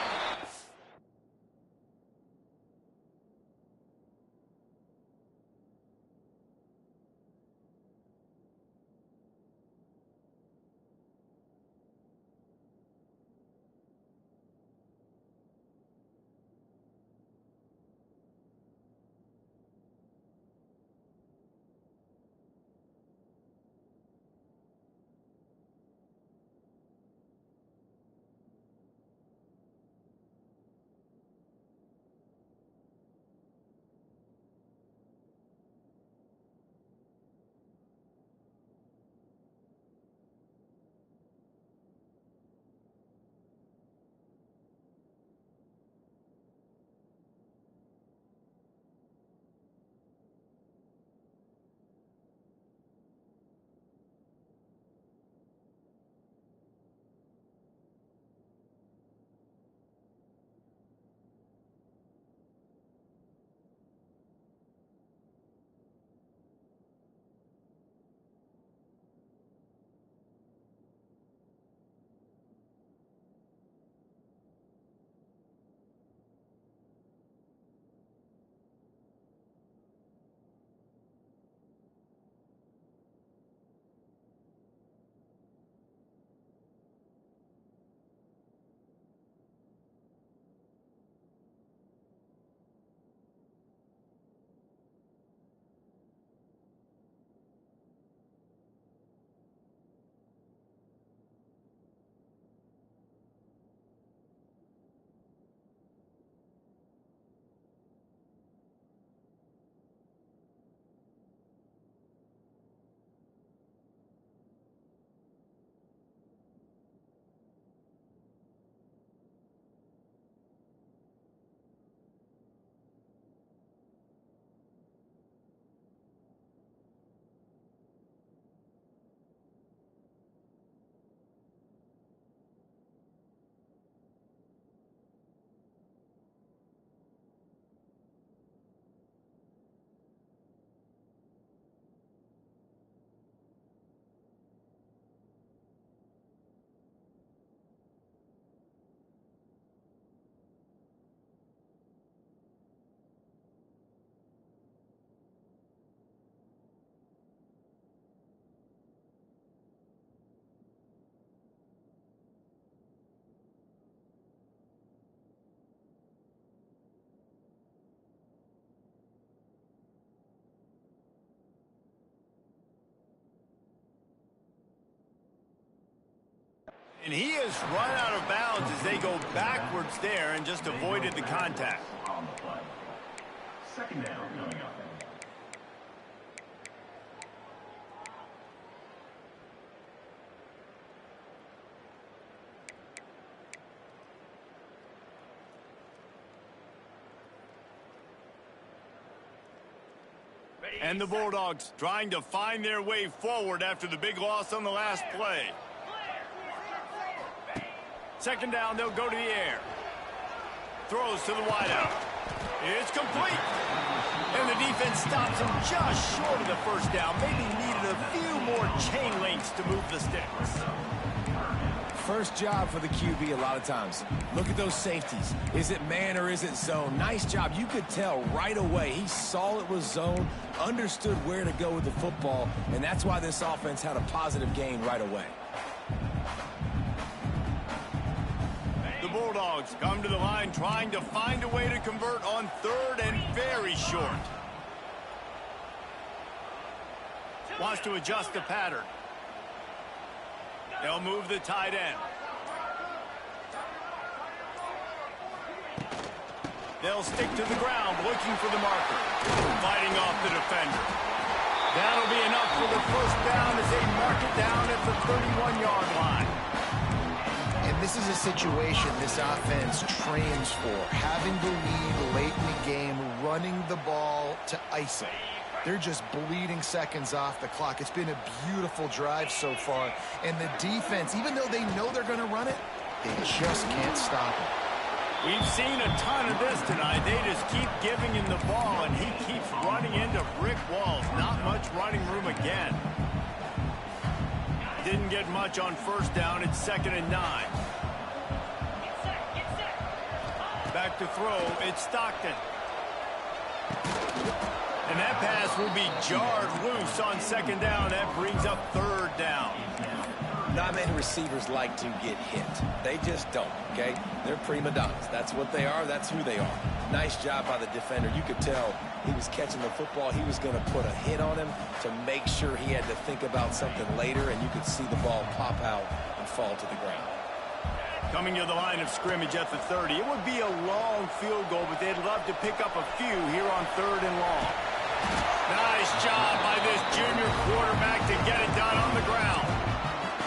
And he has run out of bounds as they go backwards there and just avoided the contact. On the play. Second down coming up. And the Bulldogs trying to find their way forward after the big loss on the last play. Second down, they'll go to the air. Throws to the wideout. It's complete. And the defense stops him just short of the first down. Maybe needed a few more chain links to move the sticks. First job for the QB a lot of times. Look at those safeties. Is it man or is it zone? Nice job. You could tell right away. He saw it was zone, understood where to go with the football, and that's why this offense had a positive gain right away. The Bulldogs come to the line trying to find a way to convert on third and very short. Wants to adjust the pattern. They'll move the tight end. They'll stick to the ground, looking for the marker. Fighting off the defender. That'll be enough for the first down as they mark it down at the 31-yard line. And this is a situation this offense trains for. Having the lead late in the game, running the ball to ice it. They're just bleeding seconds off the clock. It's been a beautiful drive so far. And the defense, even though they know they're going to run it, they just can't stop it. We've seen a ton of this tonight. They just keep giving him the ball, and he keeps running into brick walls. Not much running room again. Didn't get much on first down. It's 2nd and 9. Back to throw. It's Stockton. And that pass will be jarred loose on 2nd down. That brings up 3rd down. Not many receivers like to get hit. They just don't, okay? They're prima donnas. That's what they are. That's who they are. Nice job by the defender. You could tell he was catching the football. He was going to put a hit on him to make sure he had to think about something later, and you could see the ball pop out and fall to the ground. Coming to the line of scrimmage at the 30. It would be a long field goal, but they'd love to pick up a few here on 3rd and long. Nice job by this junior quarterback to get it done on the ground.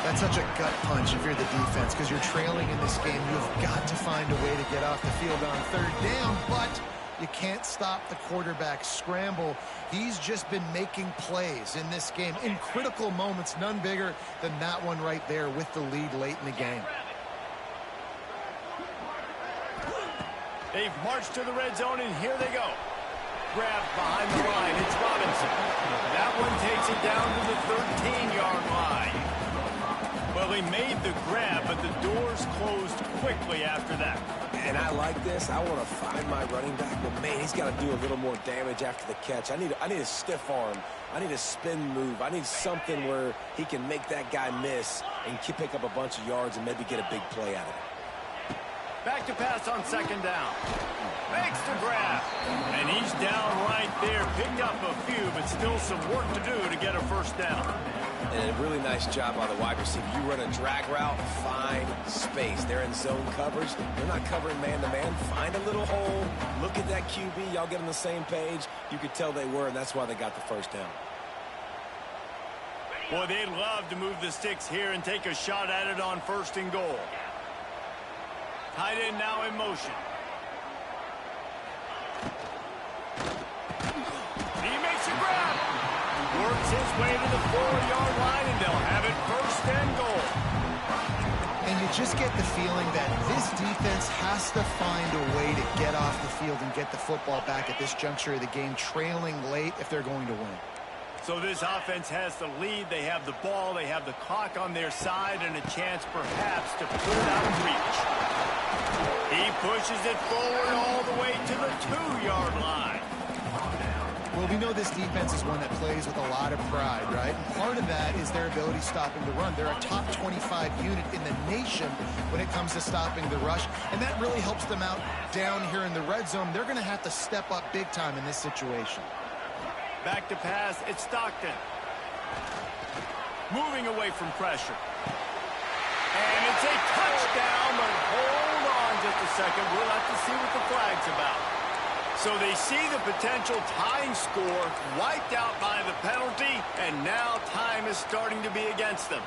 That's such a gut punch if you're the defense, because you're trailing in this game. You've got to find a way to get off the field on 3rd down, but you can't stop the quarterback scramble. He's just been making plays in this game in critical moments, none bigger than that one right there with the lead late in the game. They've marched to the red zone, and here they go. Grabbed behind the line. It's Robinson. That one takes it down to the 13-yard line. Well, he made the grab, but the doors closed quickly after that. And I like this. I want to find my running back, but, man, he's got to do a little more damage after the catch. I need a stiff arm. I need a spin move. I need something where he can make that guy miss and pick up a bunch of yards and maybe get a big play out of it. Back to pass on 2nd down. Makes the grab. And he's down right there. Picked up a few, but still some work to do to get a first down. And a really nice job by the wide receiver. You run a drag route, find space. They're in zone coverage. They're not covering man-to-man. Find a little hole. Look at that QB. Y'all get on the same page. You could tell they were, and that's why they got the first down. Boy, they'd love to move the sticks here and take a shot at it on 1st and goal. Tight end now in motion. He makes a grab. Works his way to the 4-yard line, and they'll have it 1st and goal. And you just get the feeling that this defense has to find a way to get off the field and get the football back at this juncture of the game, trailing late if they're going to win. So this offense has the lead. They have the ball. They have the clock on their side and a chance perhaps to put it out of reach. He pushes it forward all the way to the 2-yard line. Well, we know this defense is one that plays with a lot of pride, right? And part of that is their ability stopping the run. They're a top 25 unit in the nation when it comes to stopping the rush, and that really helps them out down here in the red zone. They're going to have to step up big time in this situation. Back to pass, it's Stockton. Moving away from pressure. And it's a touchdown, but hold on just a second. We'll have to see what the flag's about. So they see the potential tying score wiped out by the penalty, and now time is starting to be against them.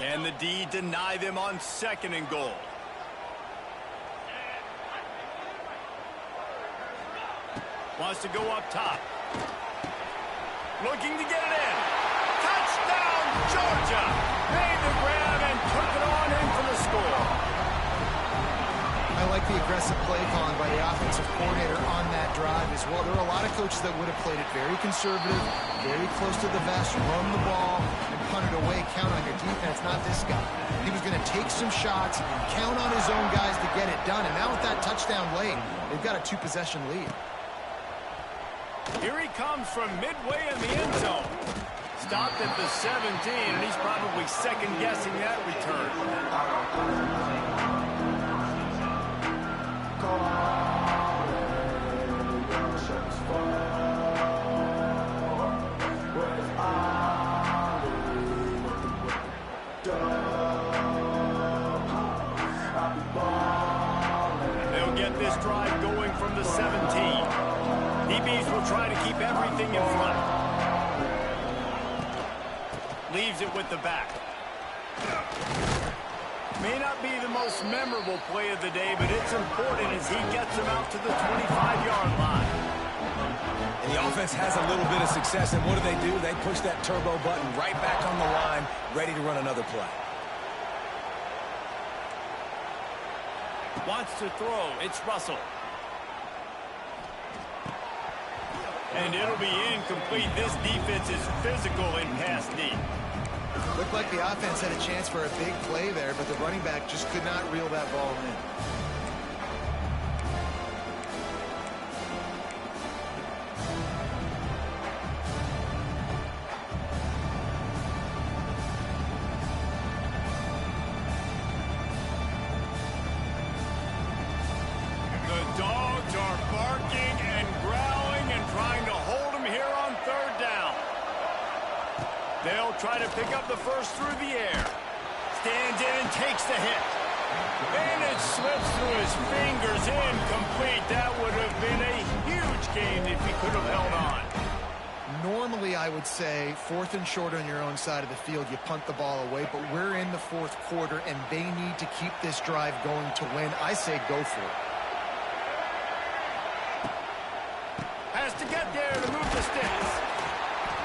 And the D deny them on 2nd and goal. Wants to go up top. Looking to get it in. Touchdown, Georgia! Made the grab and took it on in for the score. I like the aggressive play calling by the offensive coordinator on that drive as well. There are a lot of coaches that would have played it very conservative, very close to the vest, run the ball, and punt it away, count on your defense, not this guy. He was going to take some shots, count on his own guys to get it done, and now with that touchdown late, they've got a 2-possession lead. Here he comes from midway in the end zone. Stopped at the 17, and he's probably second-guessing that return. They'll get this drive going from the 17. DBs will try to keep everything in front. Leaves it with the back. May not be the most memorable play of the day, but it's important as he gets him out to the 25-yard line. And the offense has a little bit of success, and what do? They push that turbo button right back on the line, ready to run another play. Wants to throw. It's Russell. And it'll be incomplete. This defense is physical in pass D. Looked like the offense had a chance for a big play there, but the running back just could not reel that ball in. The dogs are barking and growling and trying to hold him here on third down. They'll try to pick up the first through the air. Stands in and takes the hit. And it slips through his fingers, incomplete. That would have been a huge gain if he could have held on. Normally, I would say 4th and short on your own side of the field, you punt the ball away, but we're in the 4th quarter, and they need to keep this drive going to win. I say go for it. Has to get there to move the sticks.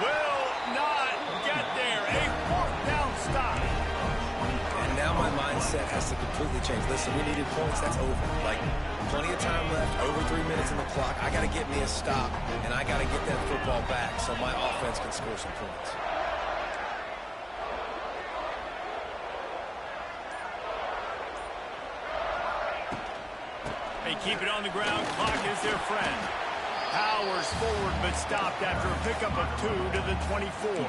Will not get there. A 4th down stop. And now my mindset has to completely change. Listen, we needed points. That's over. Like, plenty of time left, over 3 minutes in the clock. I got to get me a stop, and I got to get that football back so my offense can score some points. They keep it on the ground. Clock is their friend. Powers forward, but stopped after a pickup of 2 to the 24.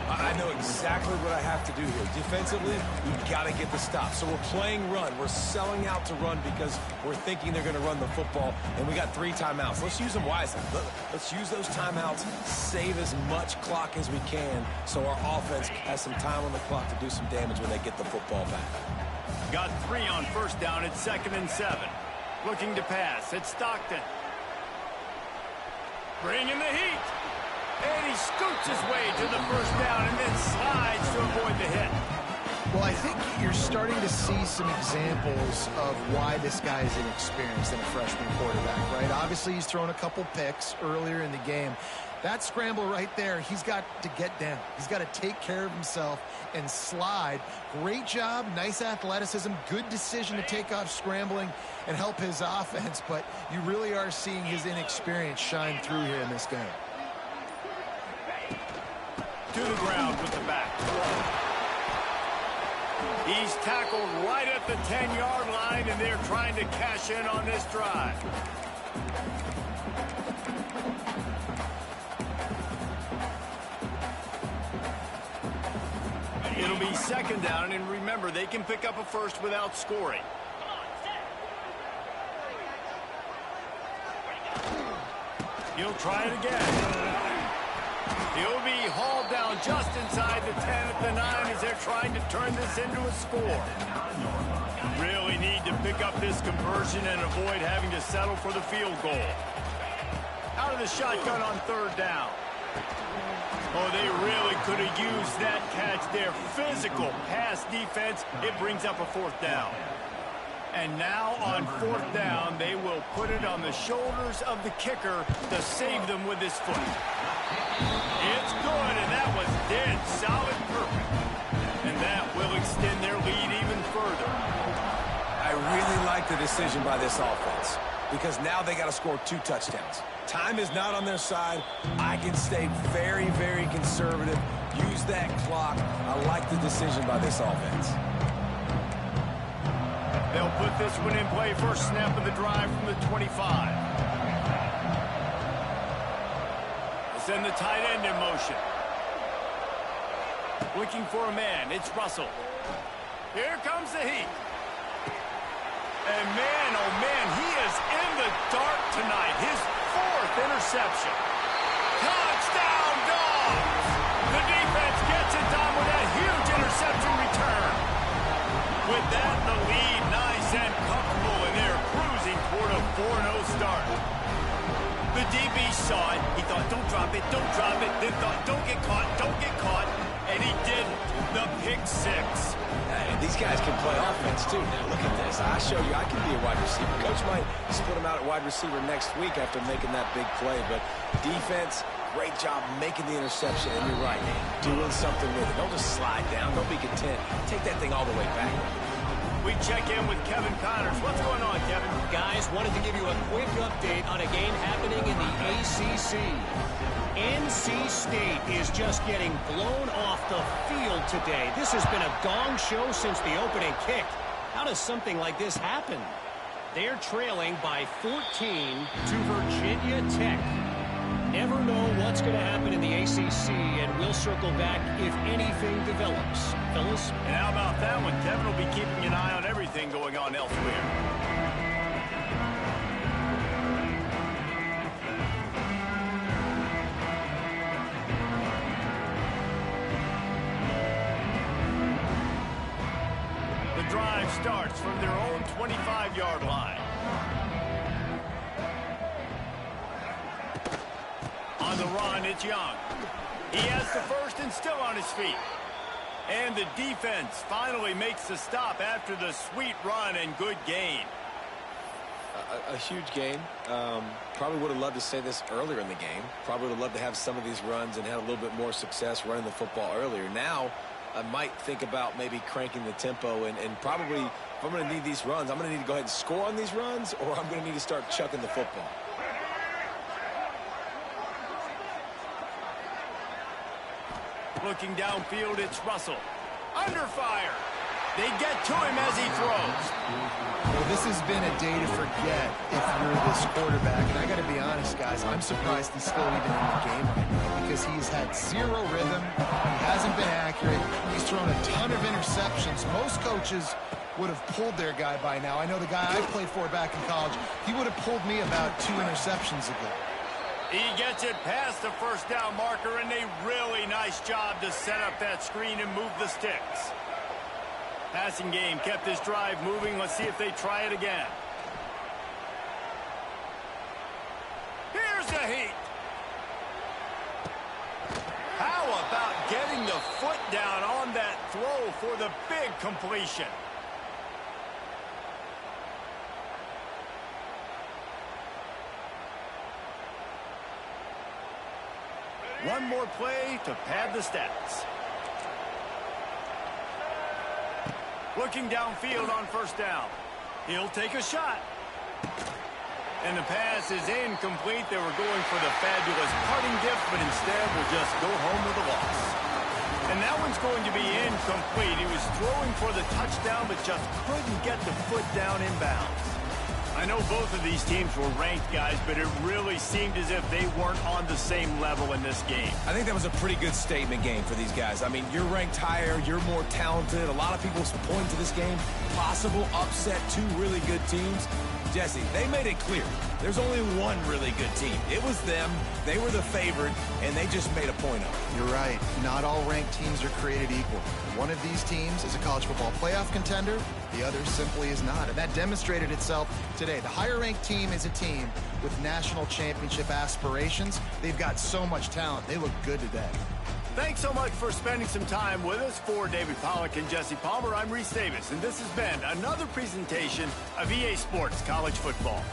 I know exactly what I have to do here. Defensively, we've got to get the stop. So we're playing run. We're selling out to run because we're thinking they're going to run the football, and we got 3 timeouts. Let's use them wisely. Let's use those timeouts, save as much clock as we can so our offense has some time on the clock to do some damage when they get the football back. Got 3 on first down at 2nd and 7. Looking to pass. It's Stockton. Bringing the heat. And he scoots his way to the first down and then slides to avoid the hit. Well, I think you're starting to see some examples of why this guy is inexperienced in a freshman quarterback, right? Obviously, he's thrown a couple picks earlier in the game. That scramble right there, he's got to get down. He's got to take care of himself and slide. Great job, nice athleticism, good decision to take off scrambling and help his offense, but you really are seeing his inexperience shine through here in this game. To the ground with the back. He's tackled right at the 10-yard line, and they're trying to cash in on this drive. It'll be 2nd down, and remember, they can pick up a first without scoring. He'll try it again. He'll be hauled down just inside the 10 at the 9 as they're trying to turn this into a score. Really need to pick up this conversion and avoid having to settle for the field goal. Out of the shotgun on 3rd down. Oh, they really could have used that catch there. Physical pass defense. It brings up a 4th down. And now on 4th down, they will put it on the shoulders of the kicker to save them with his foot. It's good, and that was dead solid perfect. And that will extend their lead even further. I really like the decision by this offense because now they got to score 2 touchdowns. Time is not on their side. I can stay very, very conservative. Use that clock. I like the decision by this offense. They'll put this one in play. First snap of the drive from the 25. send the tight end in motion. Looking for a man. It's Russell. Here comes the heat. And man, oh man, he is in the dark tonight. His 4th interception. Touchdown, Dogs! The defense gets it done with that huge interception return. With that, the lead nice and comfortable, and they're cruising toward a 4-0 start. The DB saw it. He thought, don't drop it, don't drop it. Then thought, don't get caught, don't get caught. And he didn't. The pick 6. And these guys can play offense, too. Now, look at this. I show you I can be a wide receiver. Coach might split him out at wide receiver next week after making that big play. But defense, great job making the interception. And you're right, man, doing something with it. Don't just slide down. Don't be content. Take that thing all the way back. We check in with Kevin Connors. What's going on, Kevin? Guys, wanted to give you a quick update on a game happening in the ACC. NC State is just getting blown off the field today. This has been a gong show since the opening kick. How does something like this happen? They're trailing by 14 to Virginia Tech. Never know what's going to happen in the ACC, and we'll circle back if anything develops. Fellas? And how about that one? Kevin will be keeping an eye on everything going on elsewhere. Drive starts from their own 25-yard line. On the run, it's Young. He has the first and still on his feet. And the defense finally makes the stop after the sweet run and good gain. A huge game. Probably would have loved to say this earlier in the game. Probably would have loved to have some of these runs and have a little bit more success running the football earlier. Now, I might think about maybe cranking the tempo and probably, if I'm going to need these runs, I'm going to need to go ahead and score on these runs, or I'm going to need to start chucking the football. Looking downfield, it's Russell. Under fire. They get to him as he throws. Well, this has been a day to forget if you're this quarterback. And I got to be honest, guys, I'm surprised he's still even in the game right now because he's had zero rhythm. He hasn't been accurate. He's thrown a ton of interceptions. Most coaches would have pulled their guy by now. I know the guy I played for back in college, he would have pulled me about 2 interceptions ago. He gets it past the first down marker, and a really nice job to set up that screen and move the sticks. Passing game kept this drive moving. Let's see if they try it again. Here's the heat. How about getting the foot down on that throw for the big completion? One more play to pad the stats. Looking downfield on first down. He'll take a shot. And the pass is incomplete. They were going for the fabulous parting gift, but instead will just go home with a loss. And that one's going to be incomplete. He was throwing for the touchdown, but just couldn't get the foot down inbounds. I know both of these teams were ranked, guys, but it really seemed as if they weren't on the same level in this game. I think that was a pretty good statement game for these guys. I mean, you're ranked higher, you're more talented. A lot of people point to this game. Possible upset, 2 really good teams. Jesse, they made it clear. There's only one really good team. It was them. They were the favorite, and they just made a point of it. You're right. Not all ranked teams are created equal. One of these teams is a college football playoff contender. The other simply is not. And that demonstrated itself today. The higher-ranked team is a team with national championship aspirations. They've got so much talent. They look good today. Thanks so much for spending some time with us. For David Pollack and Jesse Palmer, I'm Reese Davis, and this has been another presentation of EA Sports College Football.